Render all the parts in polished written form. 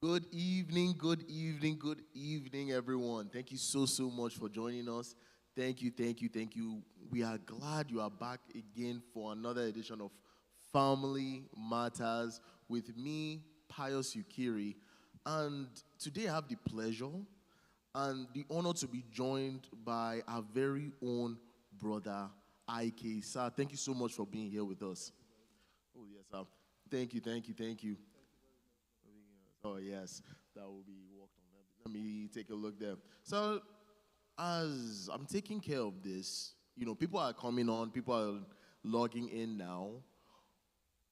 Good evening, everyone. Thank you so much for joining us. Thank you. We are glad you are back again for another edition of Family Matters with me, Pius Yukiri. And today I have the pleasure and the honor to be joined by our very own brother, IK. Sir, thank you so much for being here with us. Oh, yes, sir. Thank you. Oh, yes, that will be worked on. Let me take a look there. So, as I'm taking care of this, people are coming on, people are logging in now.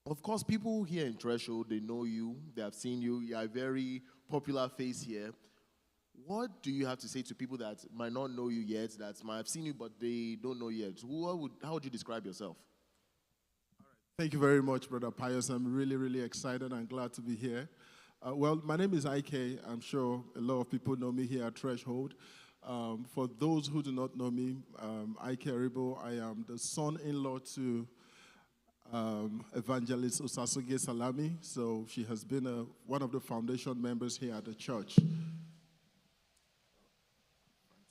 Of course, people here in Threshold, they know you, they have seen you, you're a very popular face here. What do you have to say to people that might not know you yet, that might have seen you but they don't know yet? How would you describe yourself? Thank you very much, Brother Pius. I'm really, really excited and glad to be here. Well, my name is IK. I'm sure a lot of people know me here at Threshold. For those who do not know me, IK Aribo, I am the son-in-law to Evangelist Osasoge Salami. So she has been one of the foundation members here at the church.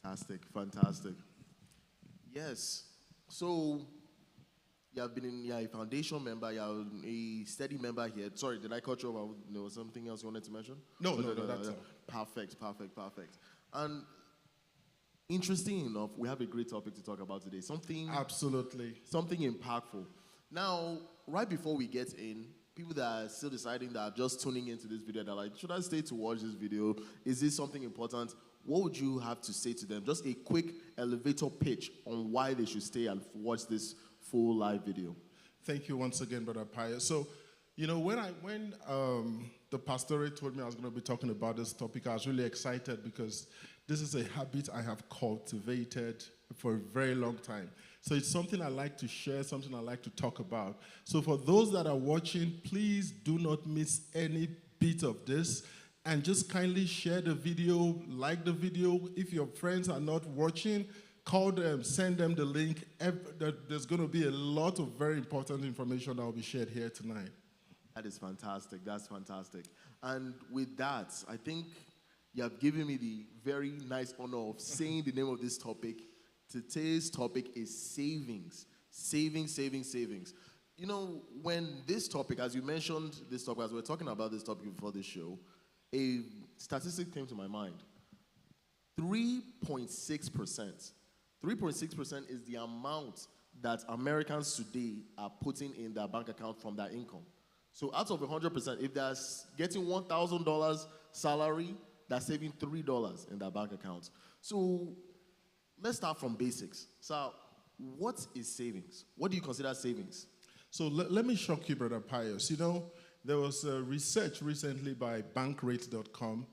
Fantastic. Yes. So you're a foundation member, you're a steady member here. Sorry, did I cut you off? There was something else you wanted to mention? No, that's all. Perfect. And interesting enough, we have a great topic to talk about today. Something impactful. Now, right before we get in, people that are still deciding that are just tuning into this video, they're like, should I stay to watch this video? Is this something important? What would you have to say to them? Just a quick elevator pitch on why they should stay and watch this full live video. Thank you once again, Brother Pius. So, when the pastorate told me I was going to be talking about this topic, I was really excited because this is a habit I have cultivated for a very long time. So it's something I like to share, something I like to talk about. So for those that are watching, please do not miss any bit of this. And just kindly share the video, like the video. If your friends are not watching, call them, send them the link. There's going to be a lot of very important information that will be shared here tonight. That is fantastic. That's fantastic. And with that, I think you have given me the very nice honor of saying the name of this topic. Today's topic is savings. Savings. When this topic, as you mentioned this topic, as we were talking about this topic before this show, a statistic came to my mind. 3.6%. 3.6% is the amount that Americans today are putting in their bank account from their income. So out of 100%, if they're getting $1,000 salary, they're saving $3 in their bank account. So let's start from basics. So what is savings? What do you consider savings? So let me shock you, Brother Pius. There was a research recently by bankrate.com,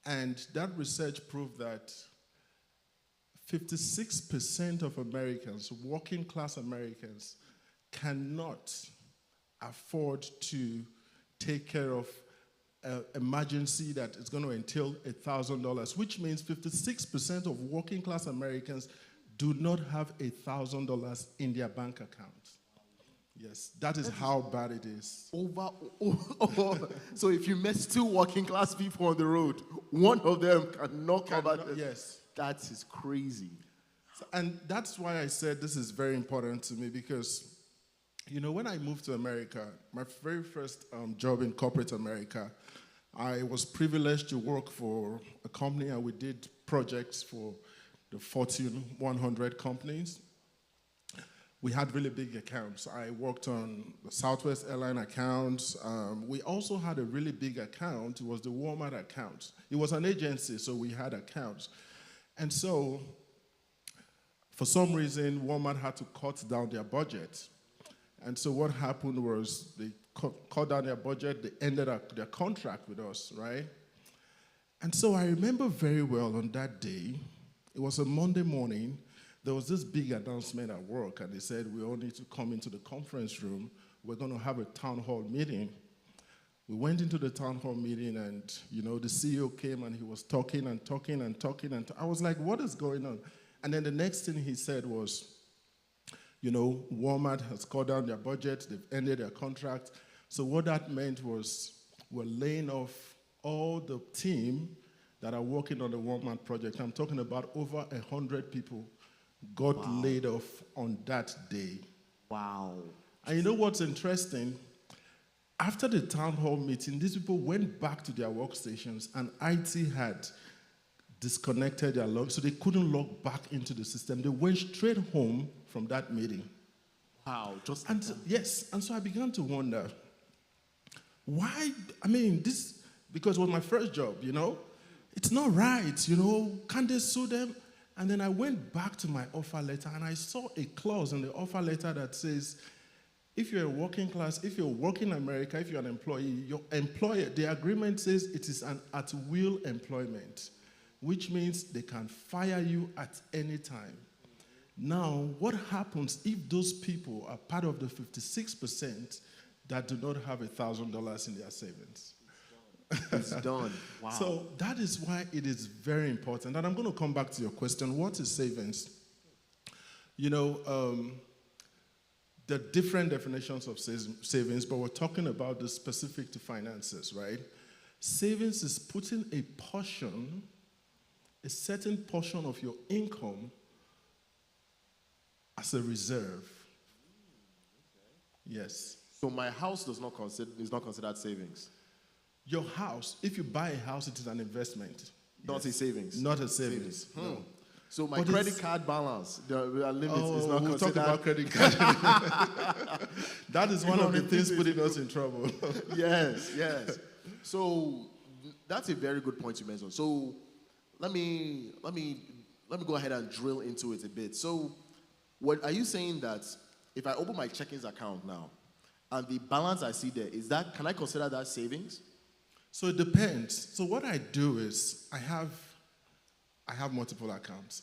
and that research proved that 56% of Americans, working class Americans, cannot afford to take care of an emergency that is going to entail $1,000, which means 56% of working class Americans do not have $1,000 in their bank account. Yes, that is how bad it is. So if you met two working class people on the road, one of them cannot cover this. Yes. That is crazy. And that's why I said this is very important to me because, when I moved to America, my very first job in corporate America, I was privileged to work for a company and we did projects for the Fortune 100 companies. We had really big accounts. I worked on the Southwest Airline accounts. We also had a really big account. It was the Walmart account. It was an agency, so we had accounts. And so, for some reason, Walmart had to cut down their budget. And so what happened was they cut down their budget. They ended their contract with us, right? And so I remember very well on that day, it was a Monday morning, there was this big announcement at work, and they said, we all need to come into the conference room. We're going to have a town hall meeting. We went into the town hall meeting, and, the CEO came, and he was talking. I was like, what is going on? And then the next thing he said was, Walmart has cut down their budget. They've ended their contract. So what that meant was we're laying off all the team that are working on the one-man project, I'm talking about over 100 people, got laid off on that day. Wow. And you know what's interesting? After the town hall meeting, these people went back to their workstations, and IT had disconnected their log, so they couldn't log back into the system. They went straight home from that meeting. Wow. And so I began to wonder, why? I mean, this, because it was my first job, it's not right, can't they sue them? And then I went back to my offer letter, and I saw a clause in the offer letter that says, if you're a working class, if you're working in America, if you're an employee, your employer, the agreement says it is an at-will employment, which means they can fire you at any time. Now, what happens if those people are part of the 56% that do not have $1,000 in their savings? It's done. Wow. So that is why it is very important. And I'm going to come back to your question. What is savings? There are different definitions of savings, but we're talking about the specific to finances, right? Savings is putting a certain portion of your income as a reserve. Yes. So my house is not considered savings. Your house, if you buy a house, it is an investment. Not a savings. Not a savings. No. So my credit card balance, the limit is not we'll considered. talk about credit card. That is one of the things putting us in trouble. Yes. So that's a very good point you mentioned. So let me go ahead and drill into it a bit. So what are you saying that if I open my checkings account now and the balance I see there, can I consider that savings? So it depends. So what I do is I have multiple accounts.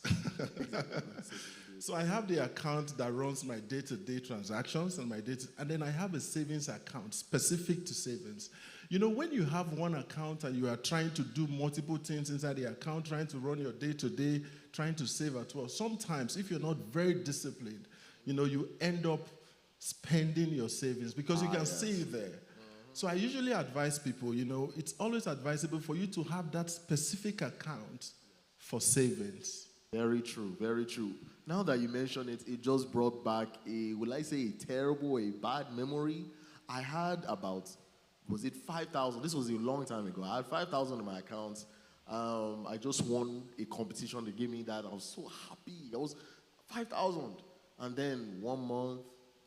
So I have the account that runs my day-to-day transactions and and then I have a savings account specific to savings. When you have one account and you are trying to do multiple things inside the account, trying to run your day-to-day, trying to save at well, sometimes if you're not very disciplined, you end up spending your savings because you can see it there. So I usually advise people, it's always advisable for you to have that specific account for savings. Very true, very true. Now that you mention it, it just brought back a bad memory. I had about, was it 5,000? This was a long time ago. I had 5,000 in my account. I just won a competition. They gave me that. I was so happy. That was 5,000. And then 1 month,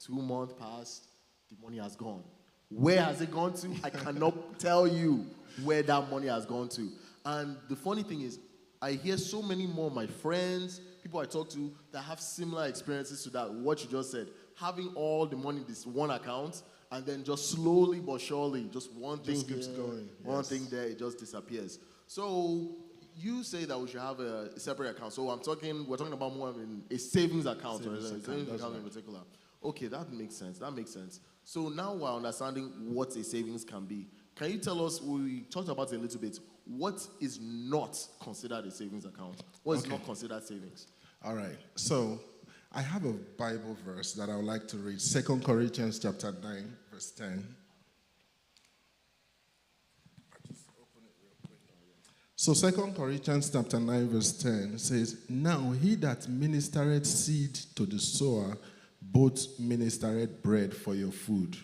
2 months passed. The money has gone. Where has it gone to? I cannot tell you where that money has gone to. And the funny thing is, I hear so many more of my friends, people I talk to, that have similar experiences to that, what you just said. Having all the money in this one account, and then just slowly but surely, just one thing keeps going. One thing there, it just disappears. So you say that we should have a separate account. So we're talking about more in a savings account, or a savings account in particular. Okay, that makes sense. So now we're understanding what a savings can be. Can you tell us, we talked about it a little bit, what is not considered a savings account? What is not considered savings? All right. So I have a Bible verse that I would like to read. 2 Corinthians chapter 9, verse 10. So 2 Corinthians chapter 9, verse 10 says, now he that ministereth seed to the sower, both ministereth bread for your food.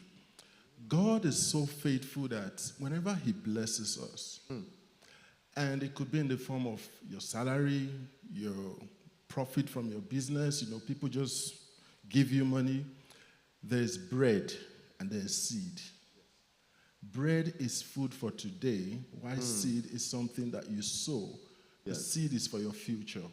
God is so faithful that whenever he blesses us, and it could be in the form of your salary, your profit from your business, people just give you money, there's bread and there's seed. Bread is food for today, while seed is something that you sow. The seed is for your future.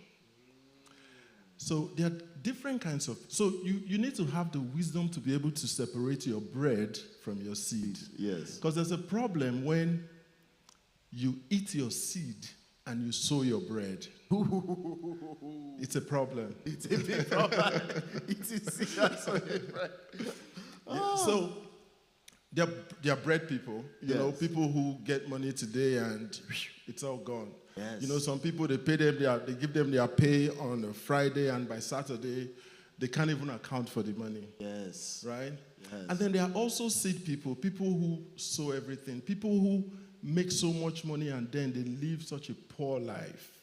So there are different kinds of, so you need to have the wisdom to be able to separate your bread from your seed. Yes. Because there's a problem when you eat your seed and you sow your bread. It's a problem. It's a big problem. Eating seed and sowing bread. So there are bread people, people who get money today and it's all gone. Yes. Some people, they give them their pay on a Friday, and by Saturday, they can't even account for the money. Yes. Right? Yes. And then there are also seed people who sow everything, people who make so much money and then they live such a poor life.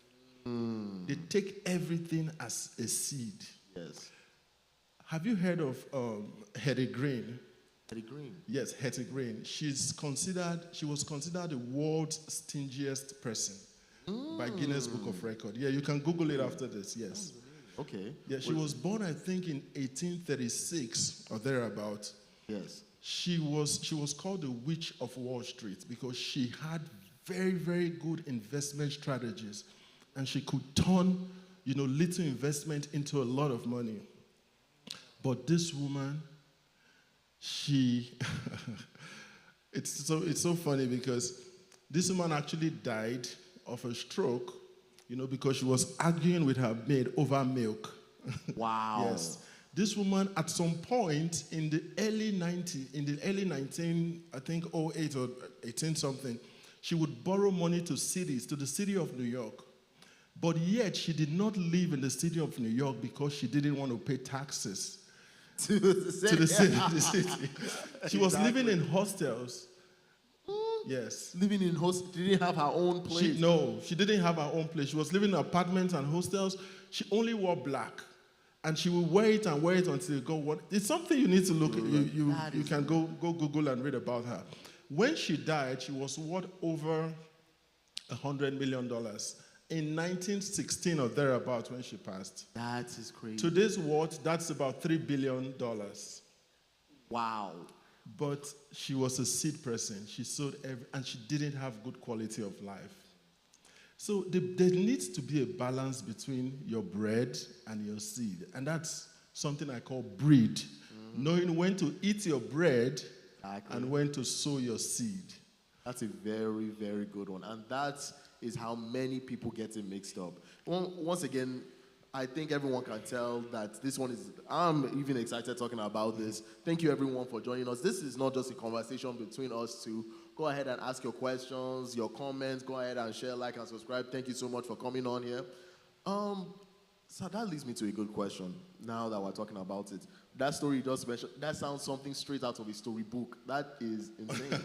They take everything as a seed. Yes. Have you heard of Hetty Green? Hetty Green. Yes, Hetty Green. She was considered the world's stingiest person by Guinness Book of Record. Yeah, you can Google it after this. Yes. Okay. Yeah, she was born, I think, in 1836 or thereabout. Yes. She was called the Witch of Wall Street because she had very, very good investment strategies, and she could turn, little investment into a lot of money. But this woman, it's so funny because this woman actually died of a stroke, because she was arguing with her maid over milk. Wow. Yes. This woman, at some point in the early 19, I think 08 or 18 something, she would borrow money to the city of New York. But yet, she did not live in the city of New York because she didn't want to pay taxes to the city. She was living in hostels. Yes. Living in hostels. She didn't have her own place. She didn't have her own place. She was living in apartments and hostels. She only wore black. And she would wear it until you go, what? It's something you need to look at. You can go Google and read about her. When she died, she was worth over $100 million. In 1916 or thereabout when she passed. That is crazy. Today's worth, that's about $3 billion. Wow. But she was a seed person. She sowed and she didn't have good quality of life. So there needs to be a balance between your bread and your seed. And that's something I call breed. Knowing when to eat your bread and when to sow your seed. That's a very, very good one. And that is how many people get it mixed up. Once again, I think everyone can tell that this one is, I'm even excited talking about this. Thank you everyone for joining us. This is not just a conversation between us two. Go ahead and ask your questions, your comments. Go ahead and share, like, and subscribe. Thank you so much for coming on here. So that leads me to a good question now that we're talking about it. That story you just mentioned, that sounds something straight out of a storybook. That is insane.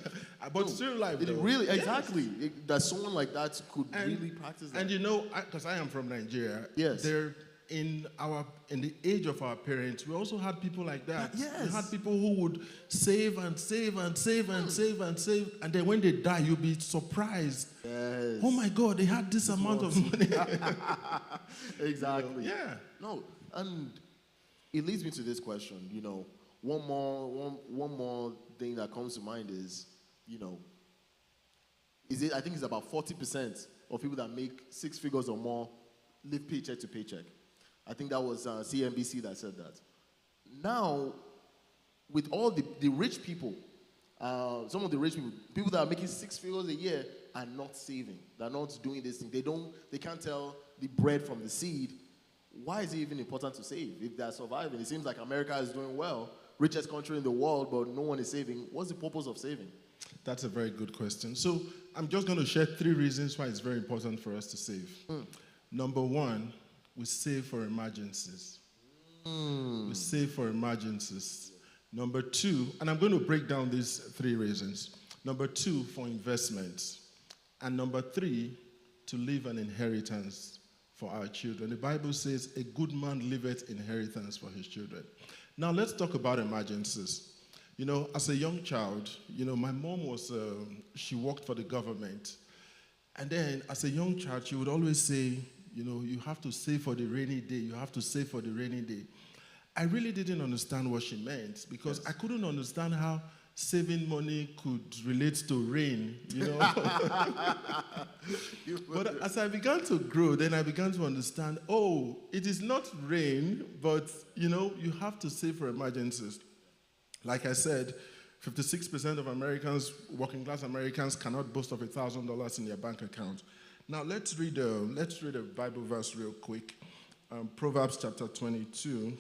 But still life, it really, exactly. That someone like that could really practice that. And because I am from Nigeria, yes. In the age of our parents, we also had people like that. Yes. We had people who would save and save and save and save and save, and then when they die, you'll be surprised. Yes. Oh my God, they had this amount of money. Exactly. Yeah. No, and it leads me to this question. One more thing that comes to mind is, I think it's about 40% of people that make 6 figures or more live paycheck to paycheck. I think that was CNBC that said that. Now, with all the rich people, some of the rich people that are making 6 figures a year are not saving. They're not doing this thing. They can't tell the bread from the seed. Why is it even important to save? If they're surviving, it seems like America is doing well, richest country in the world, but no one is saving. What's the purpose of saving? That's a very good question. So I'm just going to share 3 reasons why it's very important for us to save. Number 1, we save for emergencies. We save for emergencies. Number 2, and I'm going to break down these 3 reasons. Number 2, for investments. And number 3, to leave an inheritance for our children. The Bible says, a good man leaveth inheritance for his children. Now let's talk about emergencies. As a young child, my mom she worked for the government. And then as a young child, she would always say, you have to save for the rainy day. You have to save for the rainy day. I really didn't understand what she meant because I couldn't understand how saving money could relate to rain, But as I began to grow, then I began to understand, it is not rain, but, you have to save for emergencies. Like I said, 56% of Americans, working class Americans, cannot boast of $1,000 in their bank account. Now let's read a Bible verse real quick. Proverbs chapter 22.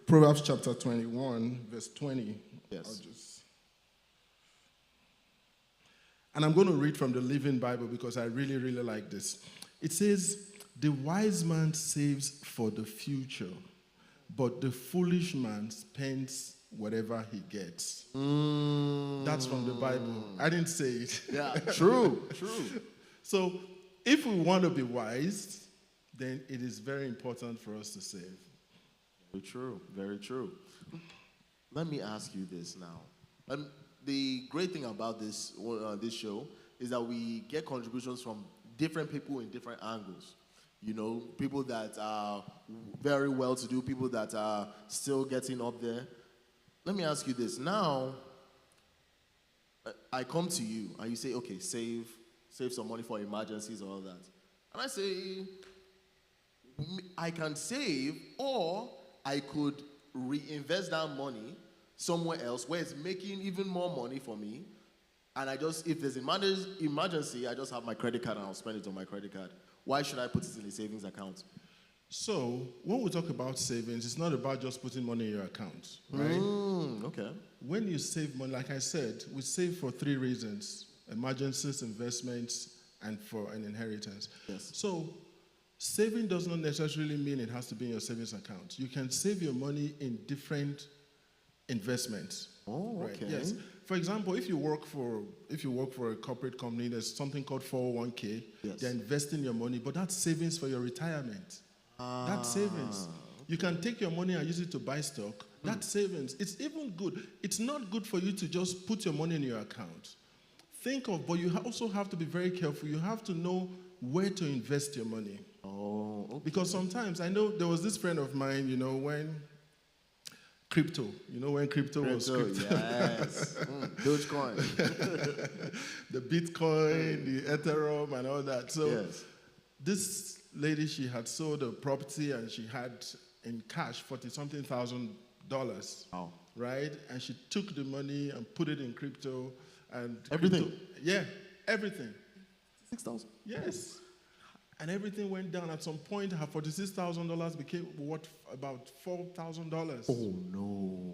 Proverbs chapter 21, verse 20. Yes. And I'm going to read from the Living Bible because I really, really like this. It says, the wise man saves for the future, but the foolish man spends whatever he gets. That That's from the Bible. I didn't say it. Yeah, true. So if we want to be wise, then it is very important for us to save. Very true. Let me ask you this now. The great thing about this show is that we get contributions from different people in different angles. You know, people that are very well-to-do, people that are still getting up there. Let me ask you this. Now, I come to you and you say, okay, save some money for emergencies or all that. And I say, I can save, or I could reinvest that money somewhere else where it's making even more money for me. And if there's an emergency, I just have my credit card and I'll spend it on my credit card. Why should I put it in a savings account? So when we talk about savings, it's not about just putting money in your account, right? Okay. When you save money, like I said, we save for 3 reasons: emergencies, investments, and for an inheritance. Yes. So saving does not necessarily mean it has to be in your savings account. You can save your money in different investments. Oh, okay. Right? Yes. For example, if you work for a corporate company, there's something called 401k. Yes. They're investing your money, but that's savings for your retirement. That's savings. You can take your money and use it to buy stock. That's savings. It's even good. It's not good for you to just put your money in your account. But you also have to be very careful. You have to know where to invest your money. Oh, okay. Because sometimes, I know there was this friend of mine, when crypto was crypto. Yes. Dogecoin. The Bitcoin, the Ethereum, and all that. So yes. This lady, she had sold a property and she had in cash $40-something thousand. Wow. Right? And she took the money and put it in crypto. And everything? Everything. 6,000? Yes. And everything went down. At some point, her $46,000 became worth about $4,000. Oh, no.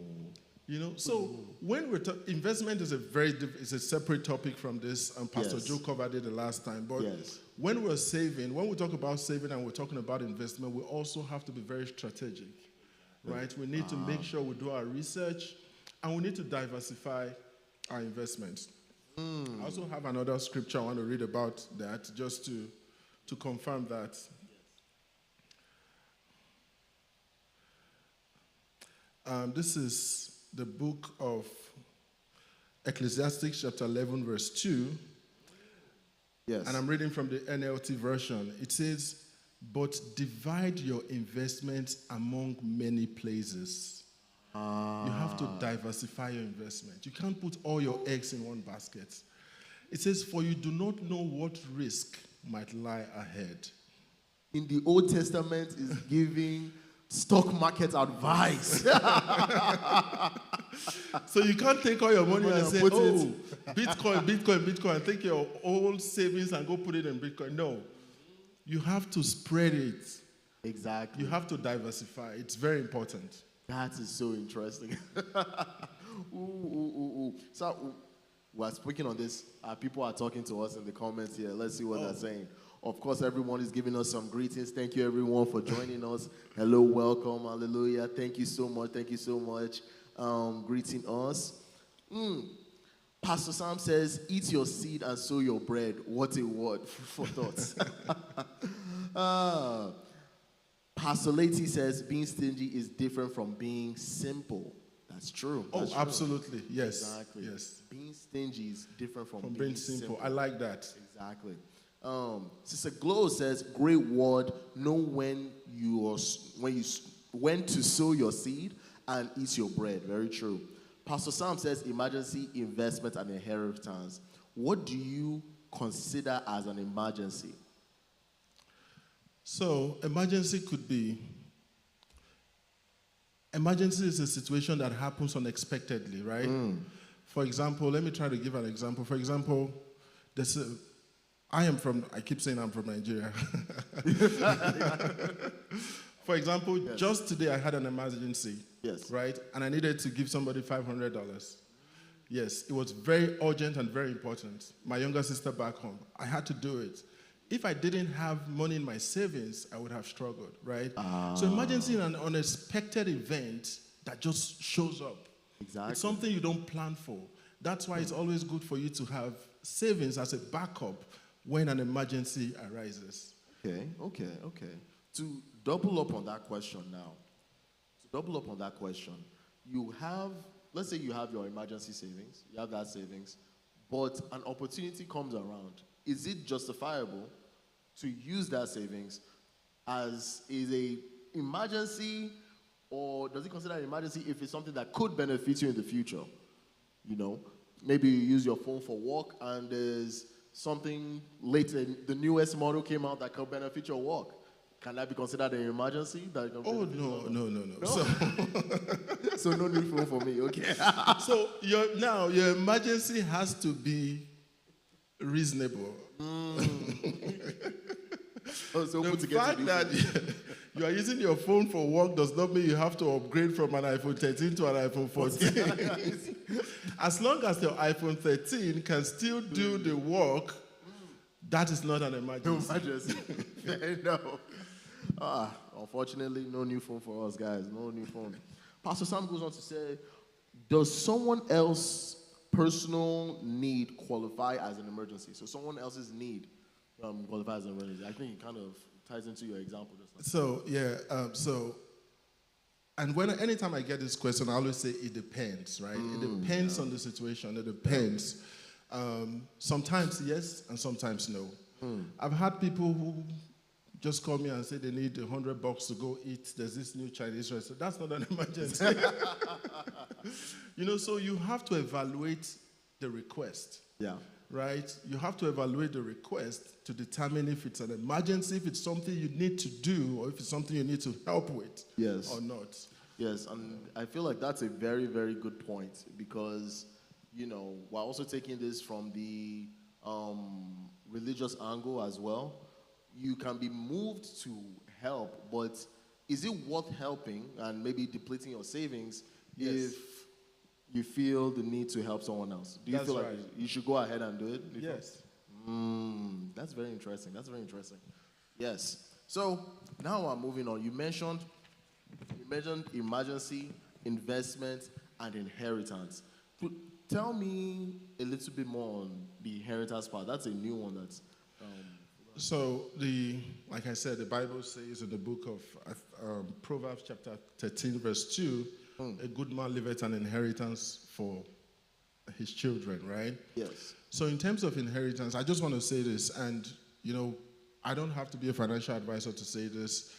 So when we're investment is a separate topic from this, and Pastor Joe covered it the last time. But when we talk about saving and we're talking about investment, we also have to be very strategic, right? We need to make sure we do our research, and we need to diversify our investments. I also have another scripture I want to read about that, just to confirm that. This is the book of Ecclesiastes chapter 11 verse 2. Yes. And I'm reading from the NLT version. It says, "But divide your investments among many places." You have to diversify your investment. You can't put all your eggs in one basket. It says, "For you do not know what risk might lie ahead." In the Old Testament is giving stock market advice. So you can't take all your money and say, Bitcoin, and take your old savings and go put it in Bitcoin. No. You have to spread it. Exactly. You have to diversify. It's very important. That is so interesting. So we're speaking on this. People are talking to us in the comments here. Let's see what they're saying. Of course, everyone is giving us some greetings. Thank you, everyone, for joining us. Hello, welcome, hallelujah. Thank you so much. Thank you so much. Greeting us. Pastor Sam says, "Eat your seed and sow your bread." What a word for thoughts. Pastor Lady says, "Being stingy is different from being simple." That's true. That's true. Absolutely. Yes. Exactly. Yes. Being stingy is different from being simple. I like that. Exactly. Sister Glow says, "Great word. Know when to sow your seed and eat your bread." Very true. Pastor Sam says, "Emergency, investment, and inheritance." What do you consider as an emergency? So, emergency is a situation that happens unexpectedly, right? For example, let me try to give an example. For example, I keep saying I'm from Nigeria. For example, just today I had an emergency, right? And I needed to give somebody $500. Yes, it was very urgent and very important. My younger sister back home, I had to do it. If I didn't have money in my savings, I would have struggled, right? So emergency is an unexpected event that just shows up. Exactly. It's something you don't plan for. That's why it's always good for you to have savings as a backup when an emergency arises. Okay. To double up on that question now, you have, let's say you have your emergency savings, you have that savings, but an opportunity comes around. Is it justifiable to use that savings as is a emergency, or does it consider an emergency if it's something that could benefit you in the future? You know, maybe you use your phone for work and there's something later, the newest model came out that could benefit your work. Can that be considered an emergency? No. So no new phone for me, okay. So your emergency has to be reasonable. The fact that you are using your phone for work does not mean you have to upgrade from an iPhone 13 to an iPhone 14. As long as your iPhone 13 can still do the work, that is not an emergency. No. Unfortunately, no new phone for us, guys. No new phone. Pastor Sam goes on to say, does someone else's personal need qualify as an emergency? So someone else's need qualifies as an emergency. I think it kind of ties into your example just now. And anytime I get this question, I always say it depends, right? It depends on the situation. It depends. Sometimes yes, and sometimes no. I've had people who just call me and say they need $100 to go eat. There's this new Chinese restaurant. That's not an emergency. So you have to evaluate the request. Yeah. Right? You have to evaluate the request to determine if it's an emergency, if it's something you need to do, or if it's something you need to help with or not. Yes, and I feel like that's a very, very good point because, we're also taking this from the religious angle as well. You can be moved to help, but is it worth helping and maybe depleting your savings if you feel the need to help someone else? Do you feel like you should go ahead and do it? Yes. That's very interesting. Yes. So now I'm moving on. You mentioned emergency, investment, and inheritance. Tell me a little bit more on the inheritance part. That's a new one. Like I said, the Bible says in the book of Proverbs chapter 13, verse 2, a good man leaveth an inheritance for his children, right? Yes. So in terms of inheritance, I just want to say this, and I don't have to be a financial advisor to say this.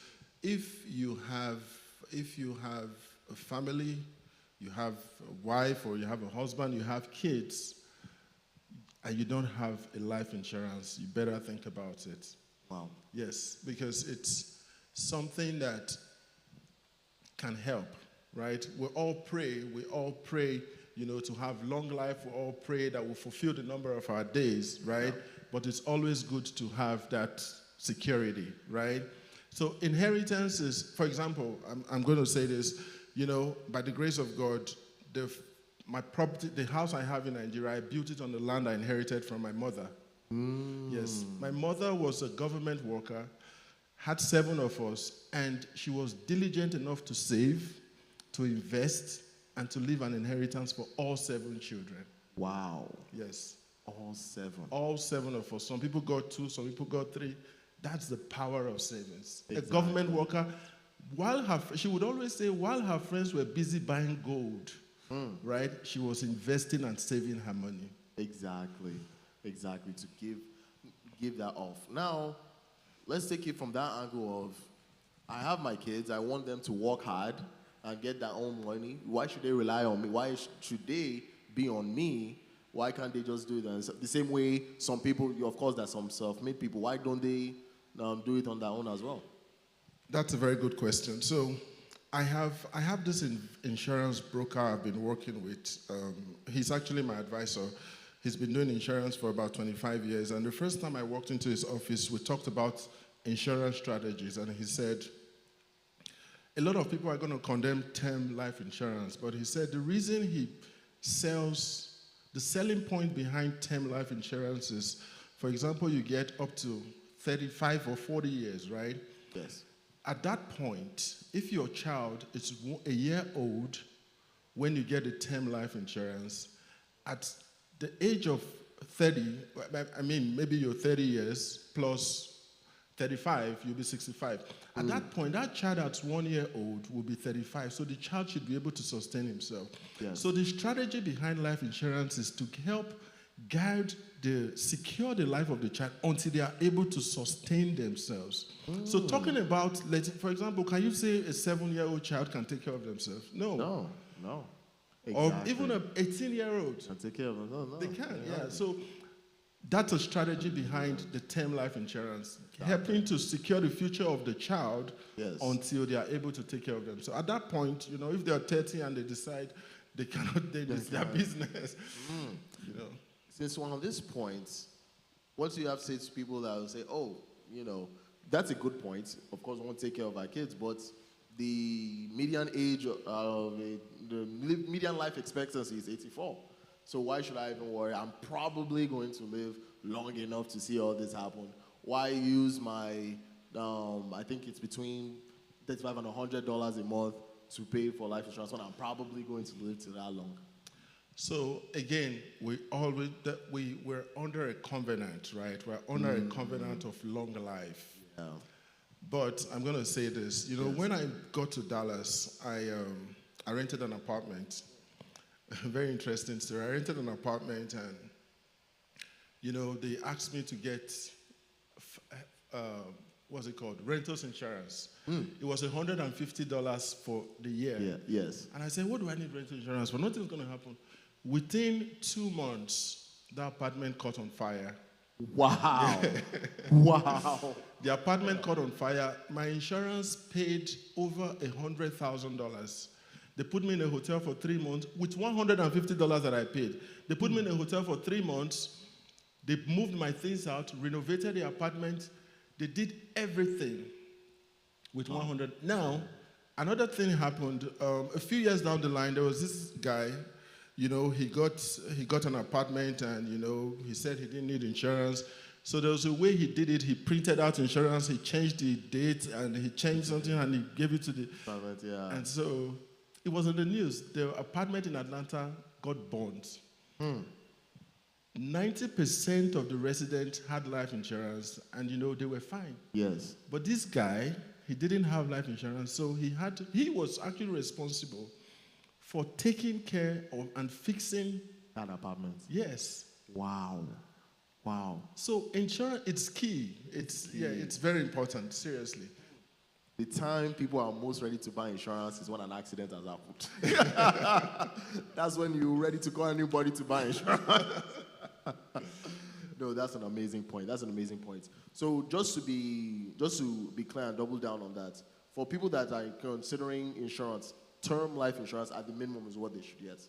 If you have a family, you have a wife, or you have a husband, you have kids, and you don't have a life insurance, you better think about it. Wow. Yes, because it's something that can help, right? We all pray, to have long life. We all pray that we'll fulfill the number of our days, right? Yeah. But it's always good to have that security, right? So inheritance is, for example, I'm going to say this, by the grace of God, my property, the house I have in Nigeria, I built it on the land I inherited from my mother. Yes, my mother was a government worker, had 7 of us, and she was diligent enough to save, to invest, and to leave an inheritance for all 7 children. Wow. Yes. All 7. All 7 of us. Some people got 2, some people got 3. That's the power of savings. Exactly. A government worker, she would always say, while her friends were busy buying gold, right, she was investing and saving her money. Exactly, to give that off. Now, let's take it from that angle of, I have my kids, I want them to work hard and get their own money. Why should they rely on me? Why should they be on me? Why can't they just do it? The same way some people, of course, there's some self-made people, why don't they do it on their own as well? That's a very good question. So I have this insurance broker I've been working with. He's actually my advisor. He's been doing insurance for about 25 years. And the first time I walked into his office, we talked about insurance strategies. And he said, a lot of people are going to condemn term life insurance. But he said the reason he sells, the selling point behind term life insurance is, for example, you get up to 35 or 40 years, right? Yes. At that point, if your child is a year old when you get a term life insurance, at the age of 30, I mean, maybe you're 30 years plus 35, you'll be 65. At that point, that child that's 1 year old will be 35, so the child should be able to sustain himself. Yes. So the strategy behind life insurance is to help guide secure the life of the child until they are able to sustain themselves. So talking about, for example, can you say a 7-year-old child can take care of themselves? No. No. Exactly. Or even an 18-year-old. Can take care of them. No. They can, yeah. So that's a strategy behind the term life insurance, helping to secure the future of the child until they are able to take care of them. So at that point, if they are 30 and they decide they cannot, then it's their business. Since one of these points, what you have said to people that will say, that's a good point. Of course, we want to take care of our kids, but the median age of the median life expectancy is 84. So why should I even worry? I'm probably going to live long enough to see all this happen. Why use my, I think it's between $35 and $100 a month to pay for life insurance when I'm probably going to live till that long? So again, we're under a covenant, right? We're under a covenant of long life. Yeah. But I'm going to say this. When I got to Dallas, I rented an apartment. Very interesting story. I rented an apartment, and they asked me to get what's it called? Renters insurance. It was $150 for the year. Yeah. Yes. And I said, what do I need rental insurance for? Nothing's going to happen. Within 2 months, the apartment caught on fire. Wow. Wow. The apartment caught on fire. My insurance paid over $100,000. They put me in a hotel for 3 months with $150 that I paid. They put me in a hotel for 3 months. They moved my things out, renovated the apartment. They did everything with 100. Now, another thing happened. A few years down the line, there was this guy. He got an apartment, and he said he didn't need insurance. So there was a way he did it. He printed out insurance. He changed the date, and he changed something, and he gave it to the apartment. Yeah. And so it was in the news. The apartment in Atlanta got burned. 90% of the residents had life insurance, and they were fine. Yes. But this guy, he didn't have life insurance, so he was actually responsible for taking care of and fixing that apartment. Yes. Wow. So insurance, it's key. It's very important. Seriously. The time people are most ready to buy insurance is when an accident has happened. That's when you're ready to call anybody to buy insurance. No, that's an amazing point. So just to be clear and double down on that, for people that are considering insurance, term life insurance at the minimum is what they should get.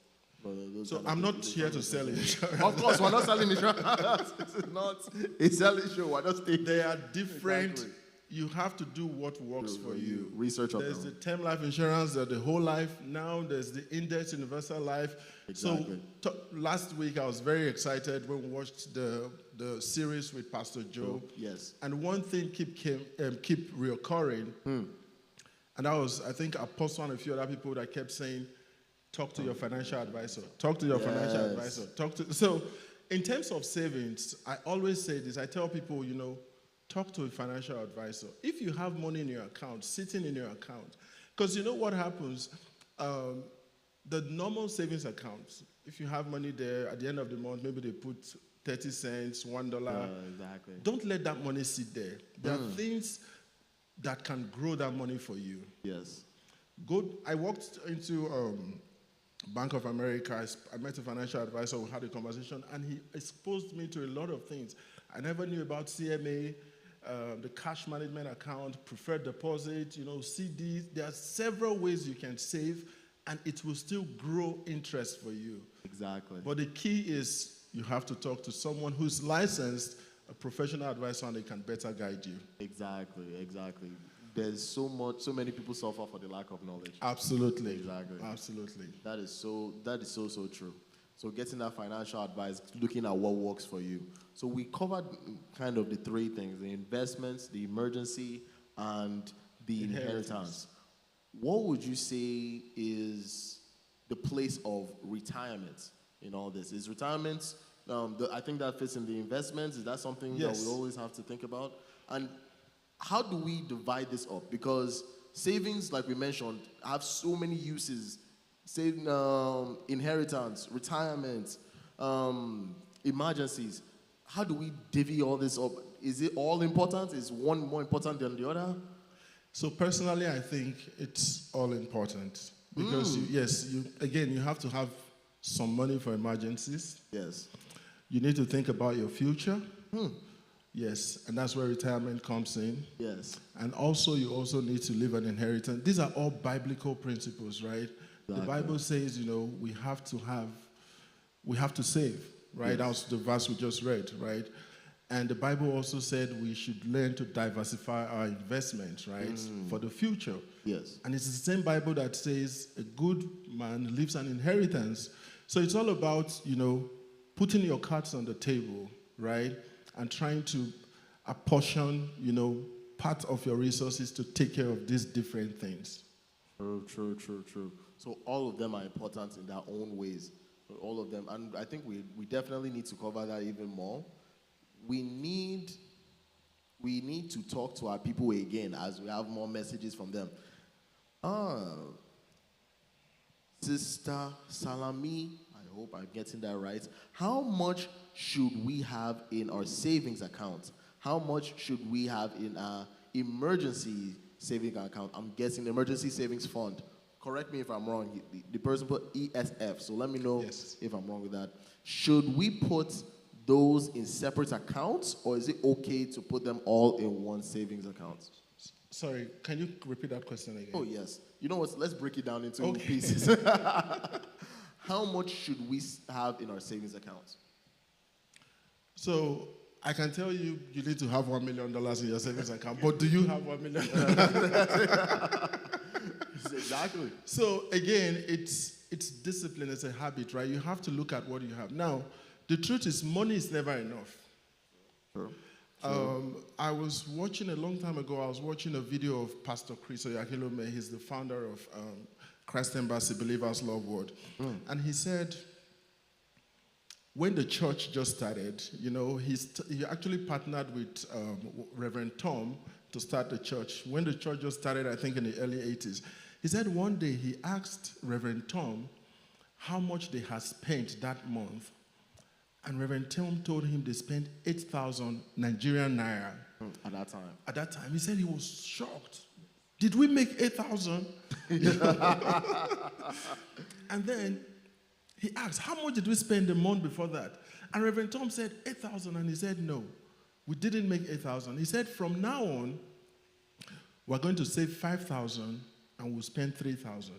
So I'm not here to sell insurance. Of course, we're not selling insurance. This is not a selling show. We're just taking. They are different. Exactly. You have to do what works for you. Research on There's the term life insurance, there's the whole life. Now there's the index universal life. Exactly. So last week I was very excited when we watched the series with Pastor Joe. Yes. And one thing keep reoccurring. And that was, I think, Apostle and a few other people that kept saying, talk to your financial advisor. Talk to your financial advisor. So in terms of savings, I always say this. I tell people, talk to a financial advisor. If you have money in your account, sitting in your account, because you know what happens? The normal savings accounts, if you have money there, at the end of the month, maybe they put 30 cents, $1. Exactly. Don't let that money sit there. There are things that can grow that money for you. Yes. I walked into Bank of America. I met a financial advisor. We had a conversation, and he exposed me to a lot of things. I never knew about CMA, the cash management account, preferred deposit, CDs. There are several ways you can save, and it will still grow interest for you. Exactly. But the key is you have to talk to someone who's licensed, a professional advisor, and they can better guide you. Exactly. There's so many people suffer for the lack of knowledge. Absolutely. Exactly. Absolutely. That is so true. So getting that financial advice, looking at what works for you. So we covered kind of the three things: the investments, the emergency, and the inheritance. What would you say is the place of retirement in all this? Is retirement, I think that fits in the investments. Is that something Yes. that we always have to think about? And how do we divide this up? Because savings, like we mentioned, have so many uses. Saving, inheritance, retirement, emergencies. How do we divvy all this up? Is it all important? Is one more important than the other? So personally, I think it's all important because you have to have some money for emergencies. Yes. You need to think about your future. Yes, and that's where retirement comes in. Yes. And also, you also need to leave an inheritance. These are all biblical principles, right? Exactly. The Bible says, we have to save, right? Yes. That was the verse we just read, right? And the Bible also said we should learn to diversify our investments, right, for the future. Yes. And it's the same Bible that says a good man leaves an inheritance. So it's all about, putting your cards on the table, right, and trying to apportion, part of your resources to take care of these different things. True. So all of them are important in their own ways. All of them. And I think we definitely need to cover that even more. We need to talk to our people again as we have more messages from them. Sister Salami, I hope I'm getting that right. How much should we have in our savings account? How much should we have in our emergency savings account? I'm guessing emergency savings fund. Correct me if I'm wrong. The person put ESF, so let me know if I'm wrong with that. Should we put those in separate accounts, or is it okay to put them all in one savings account? Sorry, can you repeat that question again? Oh, yes. You know what? Let's break it down into pieces. How much should we have in our savings accounts? So I can tell you need to have $1 million in your savings account, but do you have $1 million? Exactly. So again, it's discipline, it's a habit, right? You have to look at what you have. Now, the truth is money is never enough. Sure. I was watching a long time ago, I was watching a video of Pastor Chris Oyakilome. He's the founder of Christ Embassy Believers Love Word. And he said, when the church just started, he actually partnered with Reverend Tom to start the church. When the church just started, I think in the early 80s, he said one day he asked Reverend Tom how much they had spent that month. And Reverend Tom told him they spent 8,000 Nigerian naira. At that time. At that time. He said he was shocked. Did we make 8,000? And then he asked, how much did we spend the month before that? And Reverend Tom said 8,000, and he said, no, we didn't make 8,000. He said, from now on, we're going to save 5,000 and we'll spend 3,000.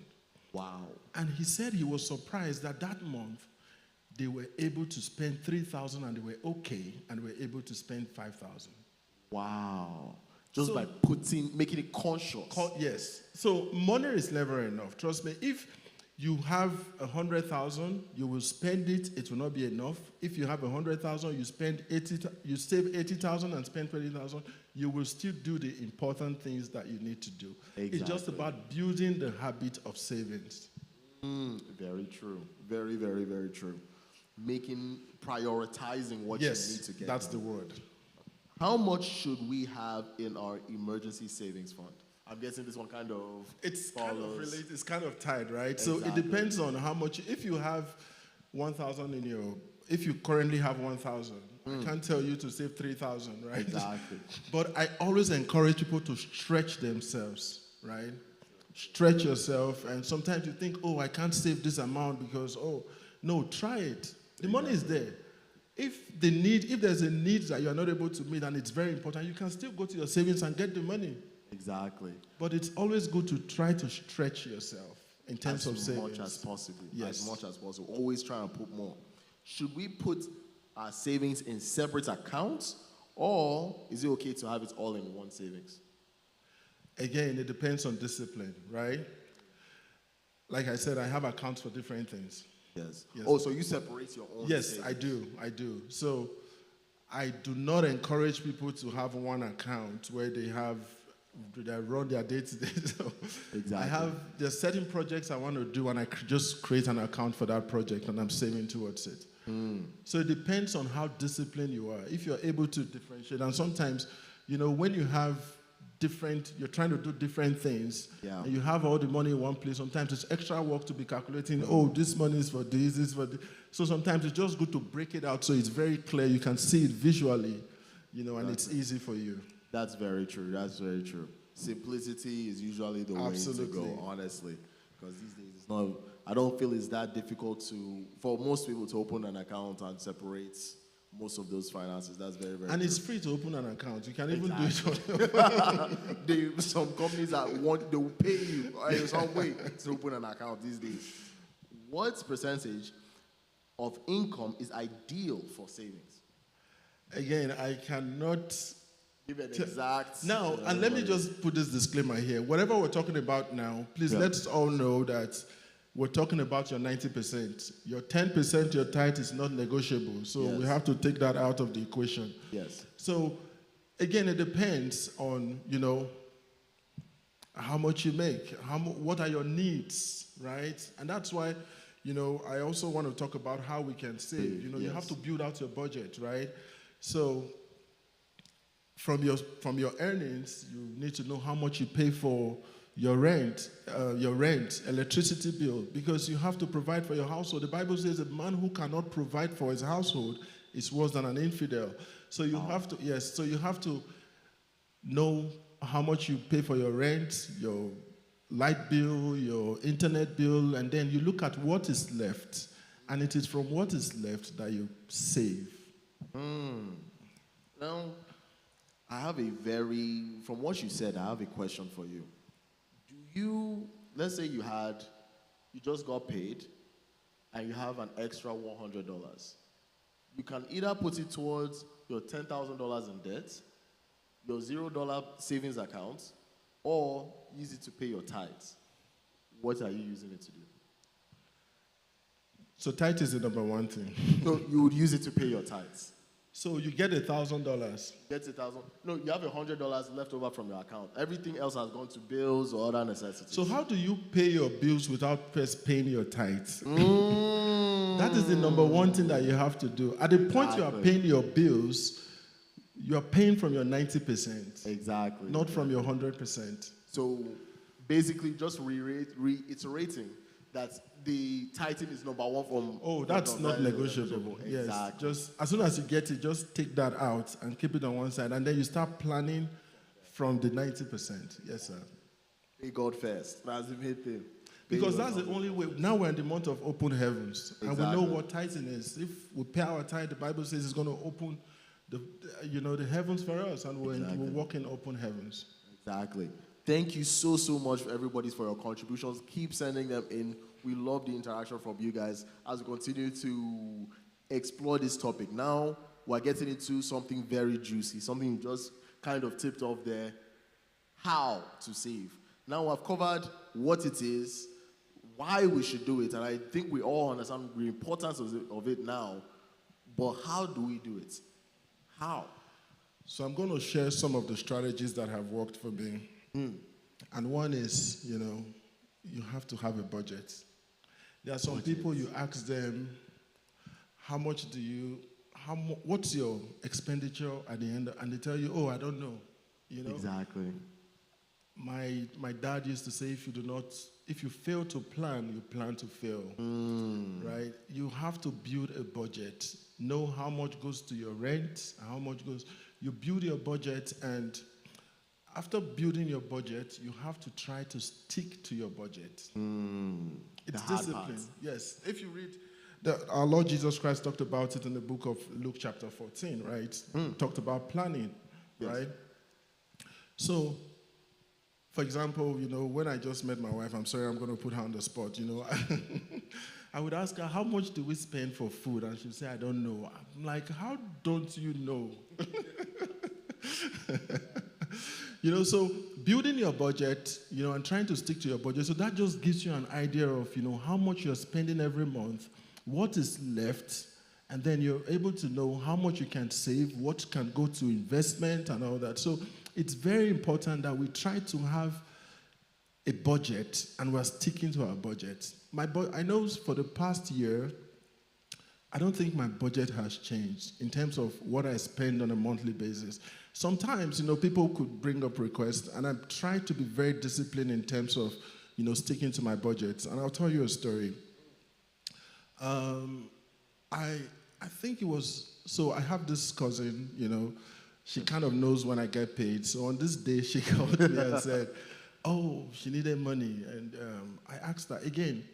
Wow. And he said he was surprised that month they were able to spend 3,000 and they were okay, and were able to spend 5,000. Wow. Just by making it conscious. Yes. So money is never enough. Trust me. If you have 100,000, you will spend it. It will not be enough. If you have 100,000, you save 80,000 and spend 20,000. You will still do the important things that you need to do. Exactly. It's just about building the habit of savings. Very true. Very, very, very true. Prioritizing what you need to get. That's the word. How much should we have in our emergency savings fund? I'm guessing this one kind of follows. It's kind of tied, right? Exactly. So it depends on how much. If you have 1,000 if you currently have 1,000, I can't tell you to save 3,000, right? Exactly. But I always encourage people to stretch themselves, right? Stretch yourself, and sometimes you think, I can't save this amount because, no, try it. The money is there. If there's a need that you are not able to meet and it's very important, you can still go to your savings and get the money. Exactly. But it's always good to try to stretch yourself in terms of savings. As much as possible. Yes. As much as possible. Always try and put more. Should we put our savings in separate accounts, or is it okay to have it all in one savings? Again, it depends on discipline, right? Like I said, I have accounts for different things. Yes. Oh, so you separate your own Yes, savings. I do. So I do not encourage people to have one account where they have that run their day-to-day. So Exactly. there's certain projects I want to do, and I just create an account for that project, and I'm saving towards it. So it depends on how disciplined you are. If you're able to differentiate, and sometimes, when you have you're trying to do different things, and you have all the money in one place, sometimes it's extra work to be calculating, this money is for this is for this. So sometimes it's just good to break it out so it's very clear, you can see it visually, and it's easy for you. That's very true. That's very true. Simplicity is usually the way to go, honestly. Because these days it's not, I don't feel it's that difficult for most people to open an account and separate most of those finances. That's very, very And true. it's free to open an account. You can even do it on your own. Some companies they will pay you in some way to open an account these days. What percentage of income is ideal for savings? Again, I cannot give an exact. Now, and let me just put this disclaimer here. Whatever we're talking about now, please let's all know that we're talking about your 90%. Your 10%, your tithe is not negotiable. So we have to take that out of the equation. Yes. So, again, it depends on, how much you make, what are your needs, right? And that's why, I also want to talk about how we can save. You have to build out your budget, right? So, from your earnings, you need to know how much you pay for your rent, electricity bill, because you have to provide for your household. The Bible says a man who cannot provide for his household is worse than an infidel. So you have to know how much you pay for your rent, your light bill, your internet bill, and then you look at what is left, and it is from what is left that you save. Now, from what you said, I have a question for you. Let's say you just got paid and you have an extra $100. You can either put it towards your $10,000 in debt, your $0 savings account, or use it to pay your tithes. What are you using it to do? So tithe is the number one thing. No, you would use it to pay your tithes. So you get $1,000. Get $1,000. No, you have $100 left over from your account. Everything else has gone to bills or other necessities. So how do you pay your bills without first paying your tithes? That is the number one thing that you have to do. At the point you are paying your bills, you are paying from your 90%. Exactly. Not from your 100%. So basically just reiterating that the tithing is number one from... that's not negotiable. Exactly. Yes. Just as soon as you get it, just take that out and keep it on one side. And then you start planning from the 90%. Yes, sir. Pay God first. That's the main thing. Because that's the only way. Now we're in the month of open heavens. Exactly. And we know what tithing is. If we pay our tithe, the Bible says it's going to open the heavens for us. And we'll walk in open heavens. Exactly. Thank you so much for everybody for your contributions. Keep sending them in. We love the interaction from you guys as we continue to explore this topic. Now, we're getting into something very juicy, something just kind of tipped off there, how to save. Now, I've covered what it is, why we should do it, and I think we all understand the importance of it now, but how do we do it? How? So I'm going to share some of the strategies that have worked for me. And one is, you have to have a budget. There are some people, you ask them, what's your expenditure at the end? And they tell you, I don't know. Exactly. My dad used to say, if you fail to plan, you plan to fail. Right? You have to build a budget. Know how much goes to your rent, how much goes. You build your budget, and after building your budget, you have to try to stick to your budget. It's discipline. Yes. If you read, our Lord Jesus Christ talked about it in the book of Luke chapter 14, right? Talked about planning, right? So, for example, when I just met my wife, I'm sorry I'm going to put her on the spot, I would ask her, how much do we spend for food? And she'd say, I don't know. I'm like, how don't you know? So building your budget, and trying to stick to your budget, so that just gives you an idea of, how much you're spending every month, what is left, and then you're able to know how much you can save, what can go to investment and all that. So it's very important that we try to have a budget and we're sticking to our budget. I know for the past year, I don't think my budget has changed in terms of what I spend on a monthly basis. Sometimes, people could bring up requests, and I've tried to be very disciplined in terms of, sticking to my budget. And I'll tell you a story. I think it was, so I have this cousin, she kind of knows when I get paid. So on this day, she called me and said, oh, she needed money. And I asked her, again,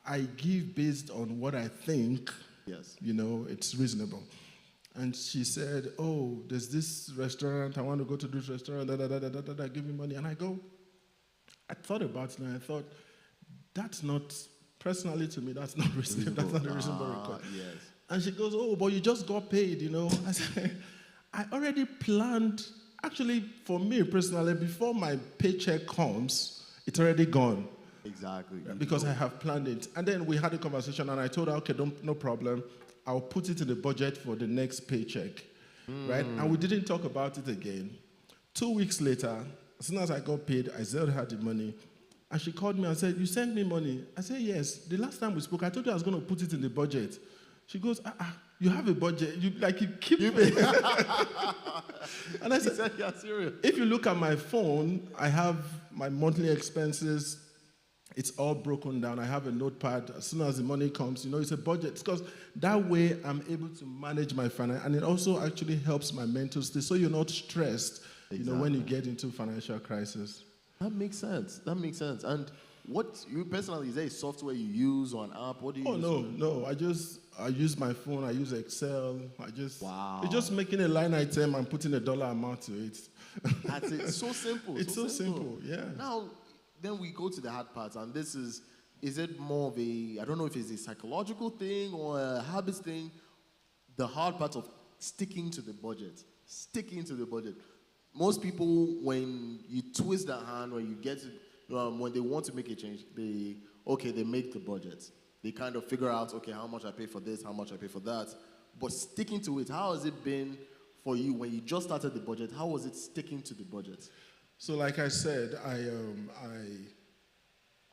I give based on what I think, Yes. It's reasonable. And she said, oh, there's this restaurant, I want to go to this restaurant, give me money. And I thought about it, and I thought, that's not, personally to me, that's not reasonable. That's not a reasonable request. Yes. And she goes, oh, but you just got paid, I said, I already planned, actually, for me personally, before my paycheck comes, it's already gone. Exactly. Because I have planned it. And then we had a conversation, and I told her, okay, no problem. I'll put it in the budget for the next paycheck, right? And we didn't talk about it again. 2 weeks later, as soon as I got paid, I still had the money. And she called me and said, you sent me money? I said, yes. The last time we spoke, I told you I was going to put it in the budget. She goes, you have a budget. You keep it. And I said, you're serious. If you look at my phone, I have my monthly expenses. It's all broken down. I have a notepad. As soon as the money comes, it's a budget. Because that way I'm able to manage my finance. And it also actually helps my mental state. So you're not stressed, when you get into financial crisis. That makes sense. And what you personally, is there a software you use or an app? What do you use? No. I use my phone. I use Excel. Wow. It's just making a line item and putting a dollar amount to it. That's it. So simple. It's so simple. Yeah. Now, then we go to the hard part, and this is it more of a, I don't know if it's a psychological thing or a habits thing, the hard part of sticking to the budget. Most people, when you twist that hand, when you get it, when they want to make a change, they make the budget. They kind of figure out, okay, how much I pay for this, how much I pay for that. But sticking to it, how has it been for you when you just started the budget? How was it sticking to the budget? So like I said,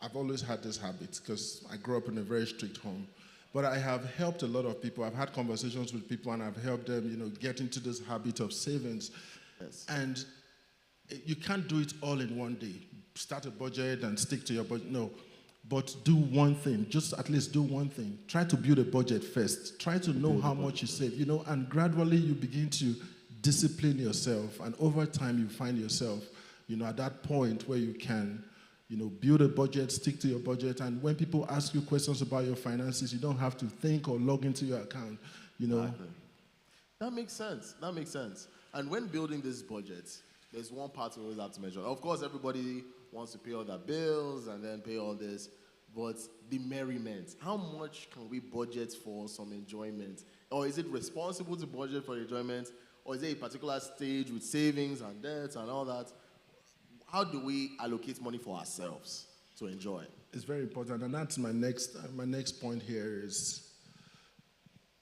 I've always had this habit because I grew up in a very strict home. But I have helped a lot of people. I've had conversations with people, and I've helped them, get into this habit of savings. Yes. And you can't do it all in one day. Start a budget and stick to your budget. No. But do one thing. Just at least do one thing. Try to build a budget first. Try to know how much you save, and gradually you begin to discipline yourself. And over time you find yourself, at that point where you can, build a budget, stick to your budget. And when people ask you questions about your finances, you don't have to think or log into your account, Exactly. That makes sense. And when building this budget, there's one part we always have to measure. Of course, everybody wants to pay all their bills and then pay all this, but the merriment, how much can we budget for some enjoyment? Or is it responsible to budget for enjoyment? Or is there a particular stage with savings and debts and all that? How do we allocate money for ourselves to enjoy? It's very important, and that's my next point here is,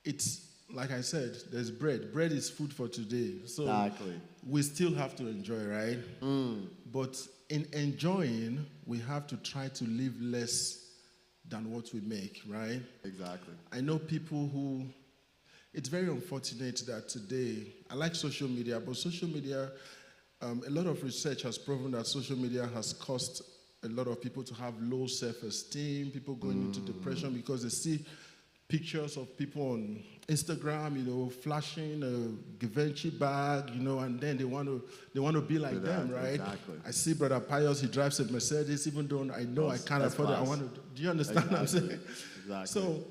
it's, like I said, there's bread. Bread is food for today. So exactly. We still have to enjoy, right? But in enjoying, we have to try to live less than what we make, right? Exactly. I know people who, it's very unfortunate that today, I like social media, but social media, a lot of research has proven that social media has caused a lot of people to have low self-esteem, people going into depression because they see pictures of people on Instagram, flashing a Givenchy bag, and then they want to be like them, right? Exactly. I see Brother Pius, he drives a Mercedes, even though I know I can't afford it. I want to. Do you understand what I'm saying? Exactly. So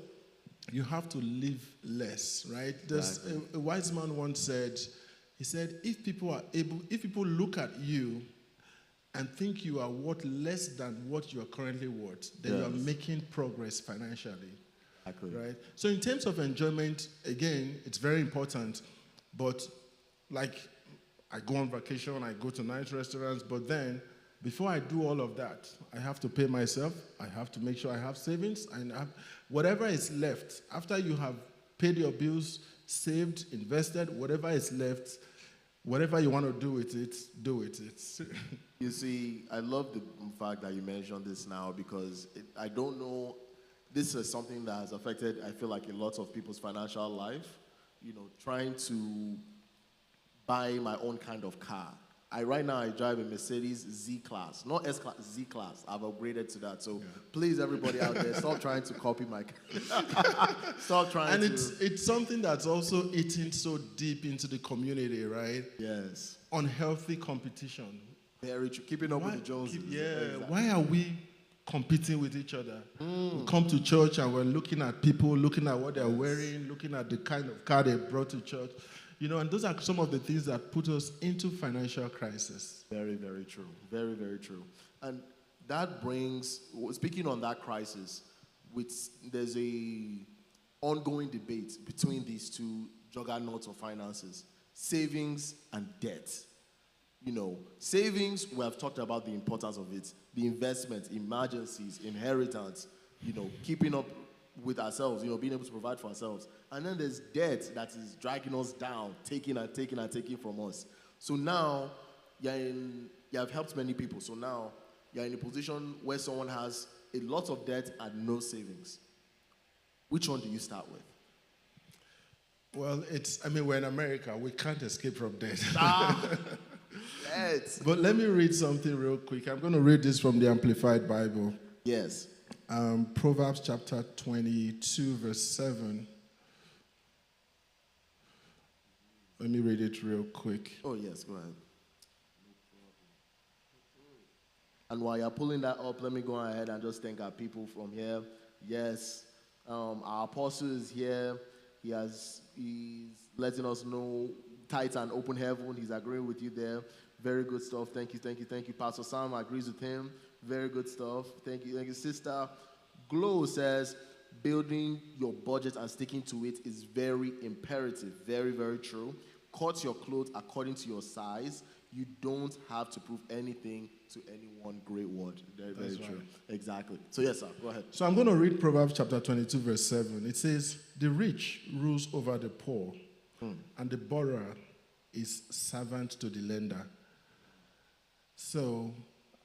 you have to live less, right? There's a wise man once said, he said, if people look at you and think you are worth less than what you are currently worth, then you are making progress financially. Exactly. Right? So in terms of enjoyment, again, it's very important. But like, I go on vacation, I go to nice restaurants, but then before I do all of that, I have to pay myself. I have to make sure I have savings. And whatever is left, after you have paid your bills, saved, invested, whatever is left, whatever you want to do with it, do it. It's You see, I love the fact that you mentioned this now because I don't know, this is something that has affected, I feel like, a lot of people's financial life. Trying to buy my own kind of car. Right now I drive a Mercedes Z class, not S class, Z class. I've upgraded to that. So please, everybody out there, stop trying to copy my car. Stop trying and to. it's something that's also eating so deep into the community, right? Yes. Unhealthy competition. Very true. Keeping up with the Joneses. Exactly. Why are we competing with each other? We come to church and we're looking at people, looking at what they're wearing, looking at the kind of car they brought to church. And those are some of the things that put us into financial crisis. Very, very true. Very, very true. And that brings, speaking on that crisis, there's a ongoing debate between these two juggernauts of finances, savings and debt. Savings, we have talked about the importance of it, the investment, emergencies, inheritance, keeping up with ourselves, being able to provide for ourselves. And then there's debt that is dragging us down, taking and taking and taking from us. So now, you have helped many people. So now, you're in a position where someone has a lot of debt and no savings. Which one do you start with? Well, we're in America. We can't escape from debt. Yes. But let me read something real quick. I'm going to read this from the Amplified Bible. Yes. Proverbs chapter 22, verse 7. Let me read it real quick. Oh, yes, go ahead. And while you're pulling that up, let me go ahead and just thank our people from here. Yes, our apostle is here. He's letting us know tight and open heaven. He's agreeing with you there. Very good stuff. Thank you, thank you, thank you. Pastor Sam agrees with him. Very good stuff. Thank you, thank you. Sister Glow says, building your budget and sticking to it is very imperative. Very, very true. Cut your clothes according to your size. You don't have to prove anything to anyone. Great word. Very, very true. Right. Exactly. So yes, sir, go ahead. So I'm going to read Proverbs chapter 22, verse 7. It says, the rich rules over the poor, and the borrower is servant to the lender. So,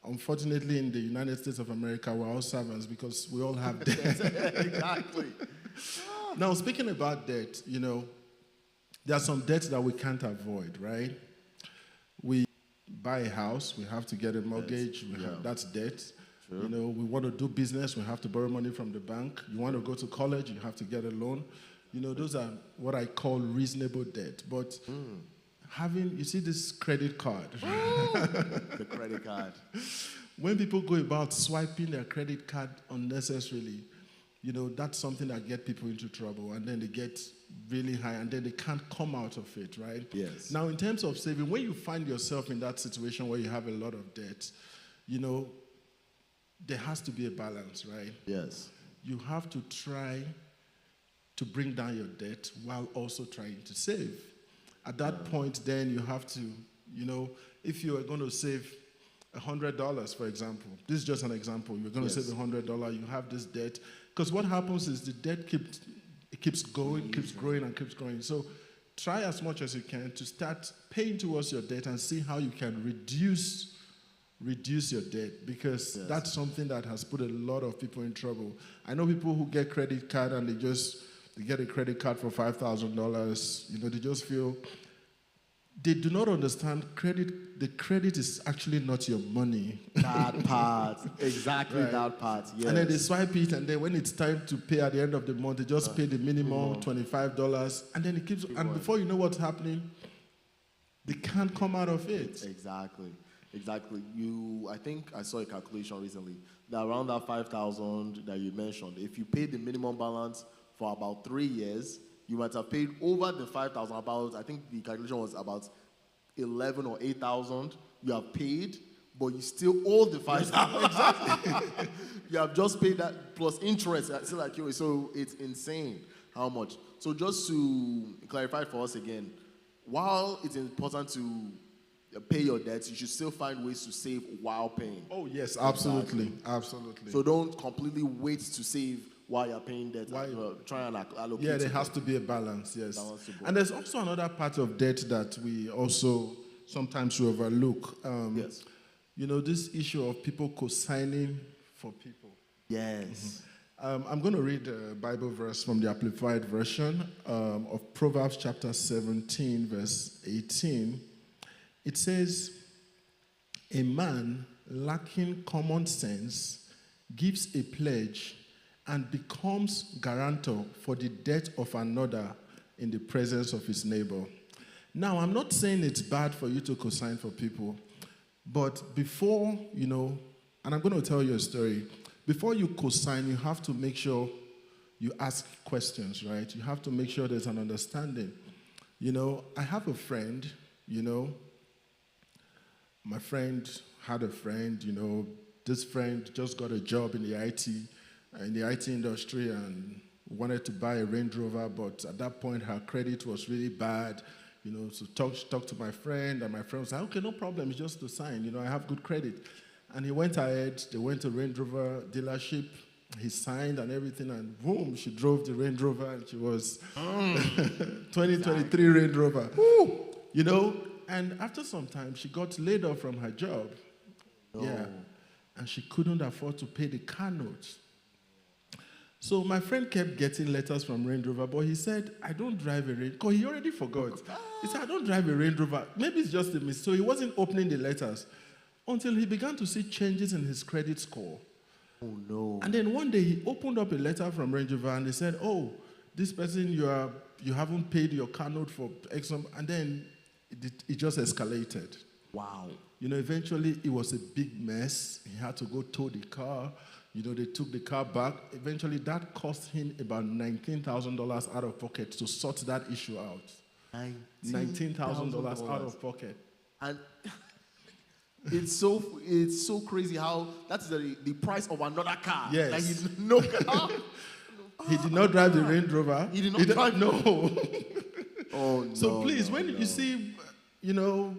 unfortunately, in the United States of America, we're all servants because we all have debt. Exactly. Now, speaking about debt, there are some debts that we can't avoid, right? We buy a house, we have to get a mortgage, that's debt. True. We want to do business, we have to borrow money from the bank. You want to go to college, you have to get a loan. Those are what I call reasonable debt. But you see this credit card. The credit card. When people go about swiping their credit card unnecessarily, that's something that gets people into trouble. And then they get really high and then they can't come out of it, right? Yes. Now, in terms of saving, when you find yourself in that situation where you have a lot of debt, there has to be a balance, right? Yes. You have to try to bring down your debt while also trying to save. At that point, then you have to, if you are going to save $100, for example, this is just an example. You're going to save $100, you have this debt. Because what happens is the debt keeps going, keeps growing, and keeps growing. So try as much as you can to start paying towards your debt and see how you can reduce your debt, because that's something that has put a lot of people in trouble. I know people who get credit card and they get a credit card for $5,000. They just feel they do not understand credit. The credit is actually not your money. That part, exactly right. That part. Yes. And then they swipe it, and then when it's time to pay at the end of the month, they just pay the minimum $25, and then it keeps. And before you know what's happening, they can't come out of it. Exactly. I think I saw a calculation recently that around that 5,000 that you mentioned, if you pay the minimum balance for about 3 years, you might have paid over the 5,000. I think the calculation was about 11 or 8,000. You have paid, but you still owe the 5,000. Exactly. You have just paid that plus interest. So it's insane how much. So just to clarify for us again, while it's important to pay your debts, you should still find ways to save while paying. Oh, yes, absolutely. Absolutely. So don't completely wait to save while you're paying debt. Try and allocate. Yeah, there has to be a balance, yes. Balance to both. And there's also another part of debt that we also sometimes we overlook. Yes. You know, this issue of people co-signing for people. Yes. I'm going to read a Bible verse from the Amplified Version of Proverbs chapter 17, verse 18. It says, "A man lacking common sense gives a pledge and becomes guarantor for the debt of another in the presence of his neighbor." Now, I'm not saying it's bad for you to co-sign for people, but before, you know, and I'm going to tell you a story. Before you co-sign, you have to make sure you ask questions, right? You have to make sure there's an understanding. You know, I have a friend, you know, my friend had a friend, you know, this friend just got a job in the IT industry and wanted to buy a Range Rover, but at that point her credit was really bad. You know, so talk to my friend, and my friend was like, "Okay, no problem, it's just to sign. You know, I have good credit." And he went ahead, they went to Range Rover dealership, he signed and everything, and boom, she drove the Range Rover, and she was 2023 Range Rover. Woo! You know, and after some time, she got laid off from her job. Oh. Yeah, and she couldn't afford to pay the car notes. So my friend kept getting letters from Range Rover, but he said, "I don't drive a Range," because he already forgot. He said, "I don't drive a Range Rover. Maybe it's just a mistake." So he wasn't opening the letters until he began to see changes in his credit score. Oh, no. And then one day he opened up a letter from Range Rover and they said, "Oh, this person, you haven't paid your car note for X number." And then it just escalated. Wow. You know, eventually it was a big mess. He had to go tow the car. You know, they took the car back. Eventually that cost him about $19,000 out of pocket to sort that issue out. $19,000 out of pocket. And it's so crazy how that's the price of another car. Yes. Like no car. He did not drive the Range Rover. He did not drive. No. Oh no. So please, when you see, you know,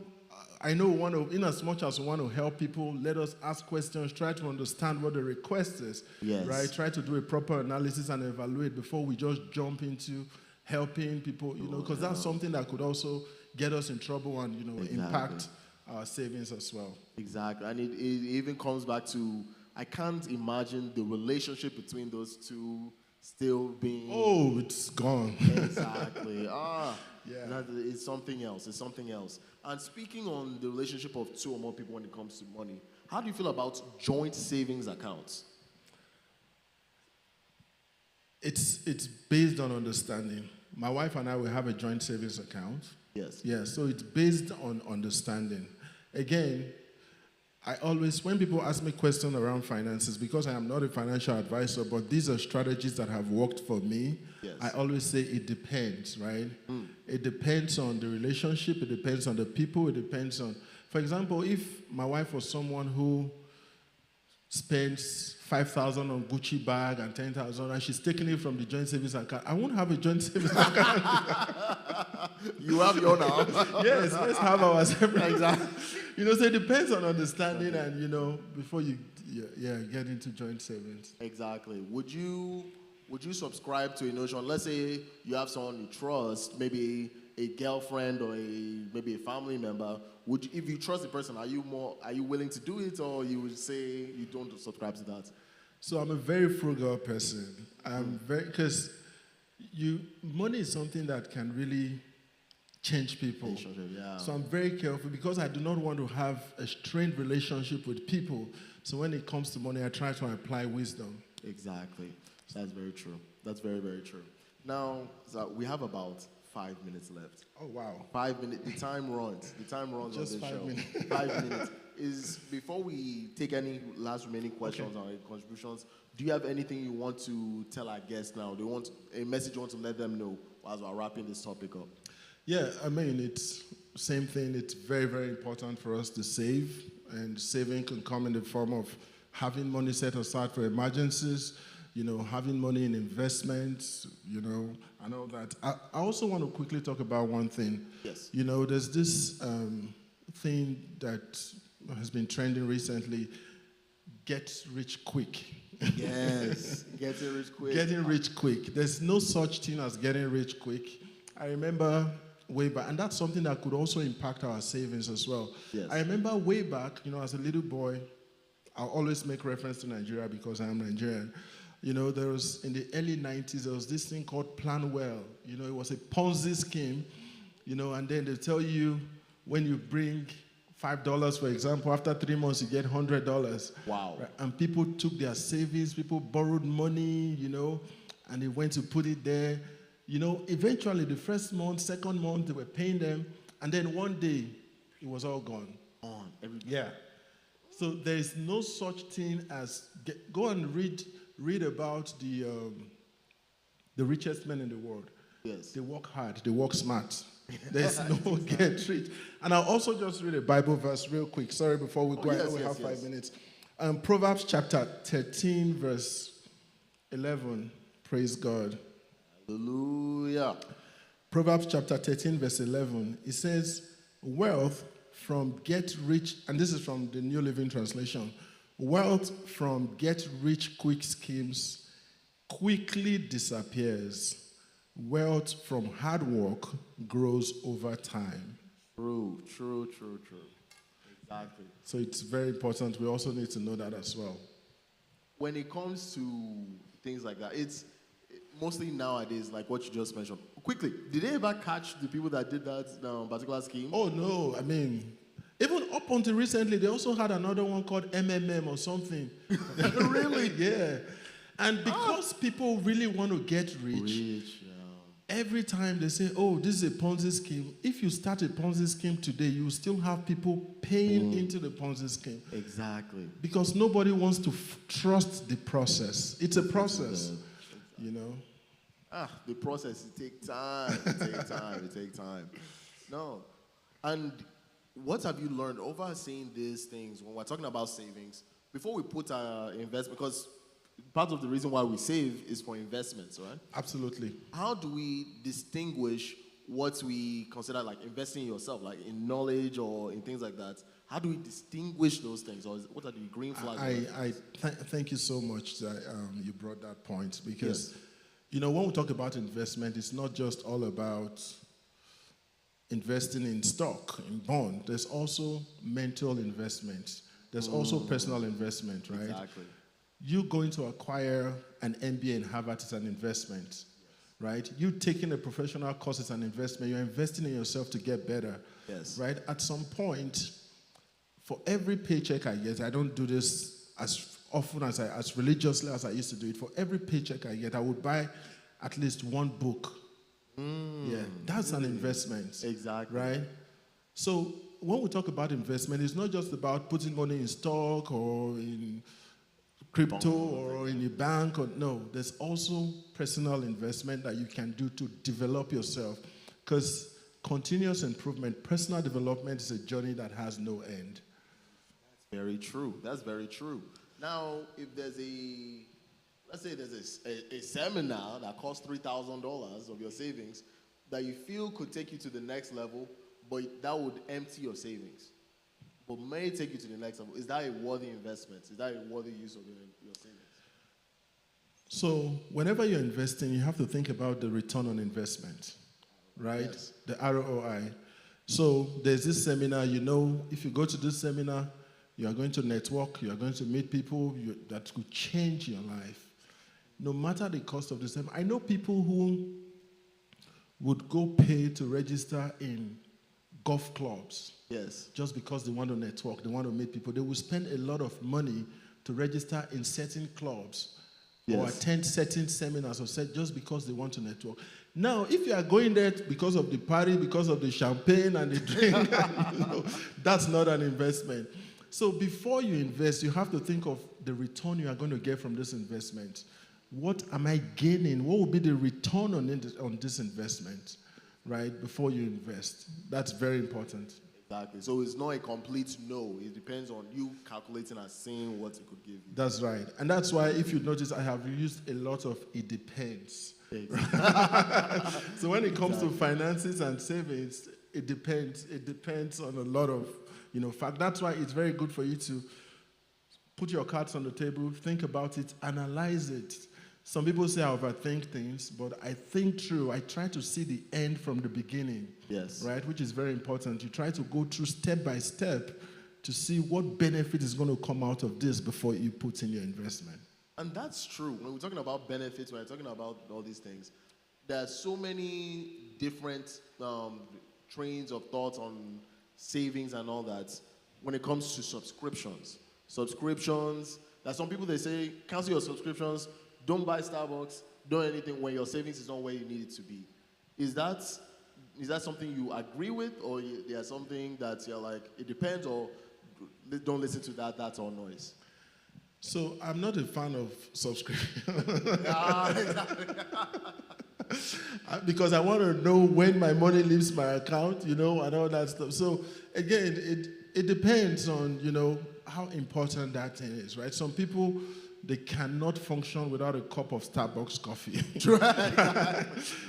I know in as much as we want to help people, let us ask questions, try to understand what the request is. Yes. Right? Try to do a proper analysis and evaluate before we just jump into helping people, you know, because that's something that could also get us in trouble and, you know, impact our savings as well. Exactly. And it even comes back to, I can't imagine the relationship between those two still being... Oh, it's gone. Exactly. Yeah. It's something else. It's something else. And speaking on the relationship of two or more people when it comes to money, how do you feel about joint savings accounts? It's based on understanding. My wife and I will have a joint savings account. Yes. Yeah, so it's based on understanding. Again, I always, when people ask me questions around finances, because I am not a financial advisor, but these are strategies that have worked for me, yes. I always say it depends, right? It depends on the relationship, it depends on the people, it depends on, for example, if my wife was someone who spends $5,000 on Gucci bag and $10,000, and she's taking it from the joint savings account, I won't have a joint savings account. You have your now. Yes, let's have our separate. Exactly. You know, so it depends on understanding and, you know, before you get into joint savings. Exactly. Would you subscribe to a notion? Let's say you have someone you trust, maybe a girlfriend or maybe a family member. If you trust the person, are you willing to do it, or you would say you don't subscribe to that? So I'm a very frugal person. Because money is something that can really change people. Yeah. So I'm very careful because I do not want to have a strained relationship with people. So when it comes to money, I try to apply wisdom. Exactly. That's very true. That's very, very true. Now, so we have about 5 minutes left. Oh, wow. 5 minutes. The time runs. The time runs Just on this 5 show. minutes. 5 minutes. Before we take any last remaining questions or contributions, do you have anything you want to tell our guests now? Do you want a message you want to let them know as we're wrapping this topic up? Yeah, I mean, it's same thing. It's very, very important for us to save, and saving can come in the form of having money set aside for emergencies, you know, having money in investments, you know, and all that. I also want to quickly talk about one thing. Yes. You know, there's this thing that has been trending recently, get rich quick. Yes. Getting rich quick. Getting rich quick. There's no such thing as getting rich quick. I remember way back, and that's something that could also impact our savings as well. Yes. I remember way back, as a little boy, I'll always make reference to Nigeria because I'm Nigerian. There was, in the early 90s, there was this thing called Plan Well. It was a Ponzi scheme, and then they tell you when you bring $5, for example, after 3 months, you get $100. Wow. Right? And people took their savings, people borrowed money, and they went to put it there. Eventually, the first month, second month, they were paying them, and then one day, it was all gone. Yeah. So there is no such thing as go and read about the richest men in the world. Yes. They work hard. They work smart. There's no get rich. And I'll also just read a Bible verse real quick. Sorry, before we go, I know we have 5 minutes. Proverbs chapter 13, verse 11. Praise God. Hallelujah. Proverbs chapter 13, verse 11. It says, wealth from get rich, and this is from the New Living Translation, wealth from get rich quick schemes quickly disappears. Wealth from hard work grows over time. True. Exactly. So it's very important. We also need to know that as well. When it comes to things like that, it's mostly nowadays, like what you just mentioned. Quickly, did they ever catch the people that did that particular scheme? Oh, no. I mean, even up until recently, they also had another one called MMM or something. Really? Yeah. And because people really want to get rich, every time they say, oh, this is a Ponzi scheme, if you start a Ponzi scheme today, you still have people paying into the Ponzi scheme. Exactly. Because nobody wants to trust the process. It's a process, The process, it takes time. It takes time. No. And what have you learned over seeing these things when we're talking about savings? Before we put our investment, because part of the reason why we save is for investments, right? Absolutely. How do we distinguish what we consider like investing in yourself, like in knowledge or in things like that? How do we distinguish those things? Or what are the green flags? Thank you so much that you brought that point because, when we talk about investment, it's not just all about investing in stock, in bond. There's also mental investment. There's also personal investment, right? Exactly. You going to acquire an MBA in Harvard is an investment, right? You taking a professional course is an investment. You're investing in yourself to get better, right? At some point, for every paycheck I get, I don't do this as often as religiously as I used to do it. For every paycheck I get, I would buy at least one book. Yeah, that's an investment. Exactly. Right? So when we talk about investment, it's not just about putting money in stock or in crypto or in a bank. No, there's also personal investment that you can do to develop yourself. Because continuous improvement, personal development is a journey that has no end. That's very true. That's very true. Now, if there's let's say there's a seminar that costs $3,000 of your savings that you feel could take you to the next level, but that would empty your savings, but may take you to the next level. Is that a worthy investment? Is that a worthy use of your savings? So whenever you're investing, you have to think about the return on investment, right? Yes. The ROI. So there's this seminar, if you go to this seminar, you are going to network, you are going to meet people that could change your life. No matter the cost of the seminar. I know people who would go pay to register in golf clubs. Yes. Just because they want to network, they want to meet people. They will spend a lot of money to register in certain clubs or attend certain seminars or just because they want to network. Now, if you are going there because of the party, because of the champagne and the drink, that's not an investment. So before you invest, you have to think of the return you are going to get from this investment. What am I gaining? What will be the return on this investment, right, before you invest? That's very important. Exactly. So it's not a complete no. It depends on you calculating and seeing what it could give you. That's right. And that's why, if you notice, I have used a lot of it depends. Exactly. So when it comes to finances and savings, it depends. It depends on a lot of, fact. That's why it's very good for you to Put your cards on the table, think about it, analyze it. Some people say I overthink things, but I think through. I try to see the end from the beginning. Yes. Right, which is very important. You try to go through step by step to see what benefit is going to come out of this before you put in your investment. And that's true. When we're talking about benefits, when we're talking about all these things, there are so many different trains of thoughts on savings and all that when it comes to subscriptions. There's some people, they say, cancel your subscriptions, don't buy Starbucks, don't anything when your savings is not where you need it to be. Is that something you agree with, or there's something that you're like, it depends, or don't listen to that, that's all noise? So I'm not a fan of subscription. Because I want to know when my money leaves my account, and all that stuff. So again, it depends on, how important that thing is, right? Some people, they cannot function without a cup of Starbucks coffee. Right.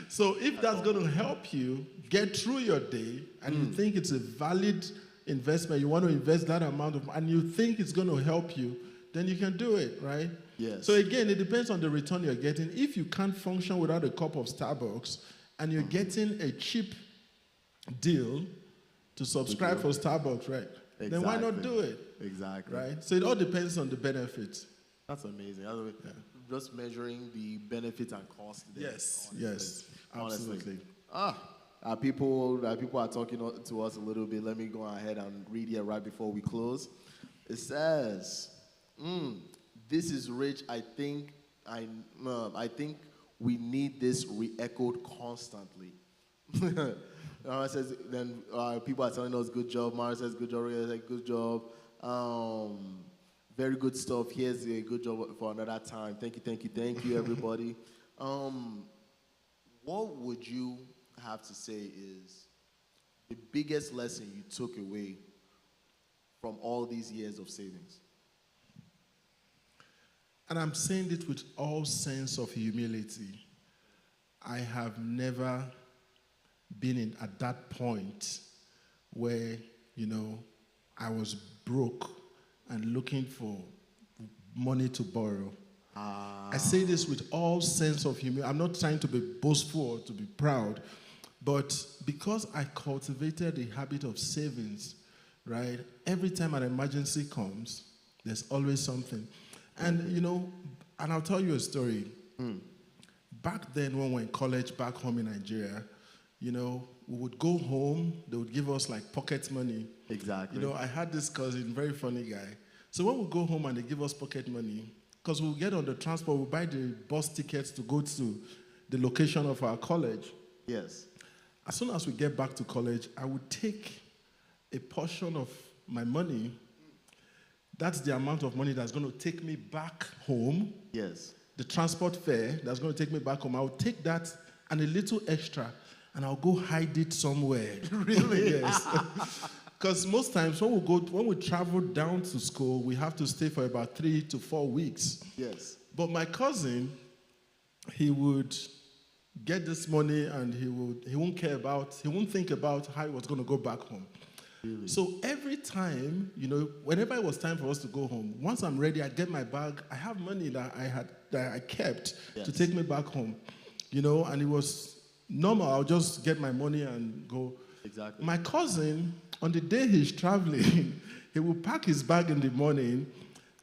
So if that's going to help you get through your day, and you think it's a valid investment, you want to invest that amount of, and you think it's going to help you, then you can do it, right? Yes. So again, it depends on the return you're getting. If you can't function without a cup of Starbucks, and you're getting a cheap deal to subscribe for Starbucks, right? Exactly. Then why not do it? Exactly. Right? So it all depends on the benefits. That's amazing. Just measuring the benefit and cost there. Yes, absolutely. People are talking to us a little bit. Let me go ahead and read here right before we close. It says, this is rich. I think we need this re-echoed constantly. Says, then people are telling us good job. Mara says good job. Ria says good job. Very good stuff. Here's a good job for another time. Thank you, everybody. What would you have to say is the biggest lesson you took away from all these years of savings? And I'm saying it with all sense of humility. I have never been at that point where, I was broke and looking for money to borrow. I say this with all sense of humility. I'm not trying to be boastful or to be proud, but because I cultivated the habit of savings, right? Every time an emergency comes, there's always something. And, and I'll tell you a story. Back then when we were in college back home in Nigeria, we would go home, they would give us like pocket money. Exactly. I had this cousin, very funny guy. So when we go home and they give us pocket money, because we'll get on the transport, we'll buy the bus tickets to go to the location of our college. Yes. As soon as we get back to college, I would take a portion of my money. That's the amount of money that's going to take me back home. Yes. The transport fare that's going to take me back home. I'll take that and a little extra, and I'll go hide it somewhere. Really? Yes. Because most times when we travel down to school, we have to stay for about 3 to 4 weeks. Yes. But my cousin, he would get this money and he won't think about how he was going to go back home. Really? So every time, whenever it was time for us to go home, once I'm ready, I get my bag. I have money that I kept to take me back home, and it was normal. I'll just get my money and go. Exactly. My cousin, on the day he's traveling, he will pack his bag in the morning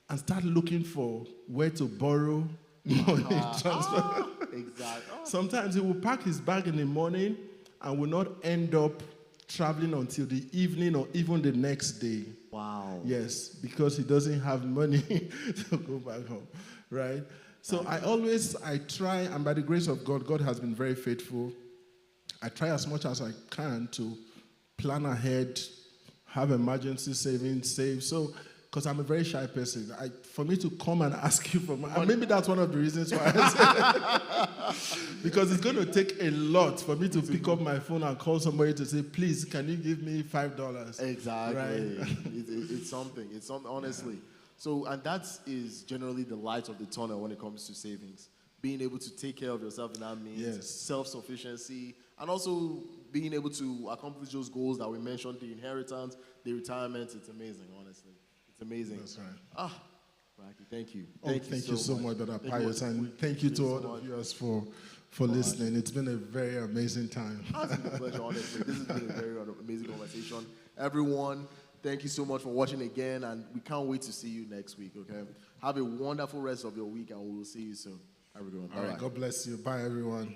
and start looking for where to borrow money. Transfer. Exactly. Sometimes he will pack his bag in the morning and will not end up traveling until the evening or even the next day. Wow. Yes, because he doesn't have money to go back home, right? So I try, and by the grace of God, God has been very faithful. I try as much as I can to plan ahead, have emergency savings, save. So, because I'm a very shy person, for me to come and ask you for money, and maybe that's one of the reasons why I say because it's going to take a lot for me to pick up my phone and call somebody to say, please, can you give me $5? Exactly. Right? It's something. It's something, honestly. So, and that is generally the light of the tunnel when it comes to savings. Being able to take care of yourself in that means self-sufficiency, and also being able to accomplish those goals that we mentioned, the inheritance, the retirement. It's amazing, honestly. It's amazing. That's right. Thank you. Thank you so much, Brother Pius, and thank you to all the viewers for listening. It's been a very amazing time. It's been a pleasure, honestly. This has been a very amazing conversation. Everyone, thank you so much for watching again, and we can't wait to see you next week, okay? Have a wonderful rest of your week, and we will see you soon. Have a good one. All right, God bless you. Bye, everyone.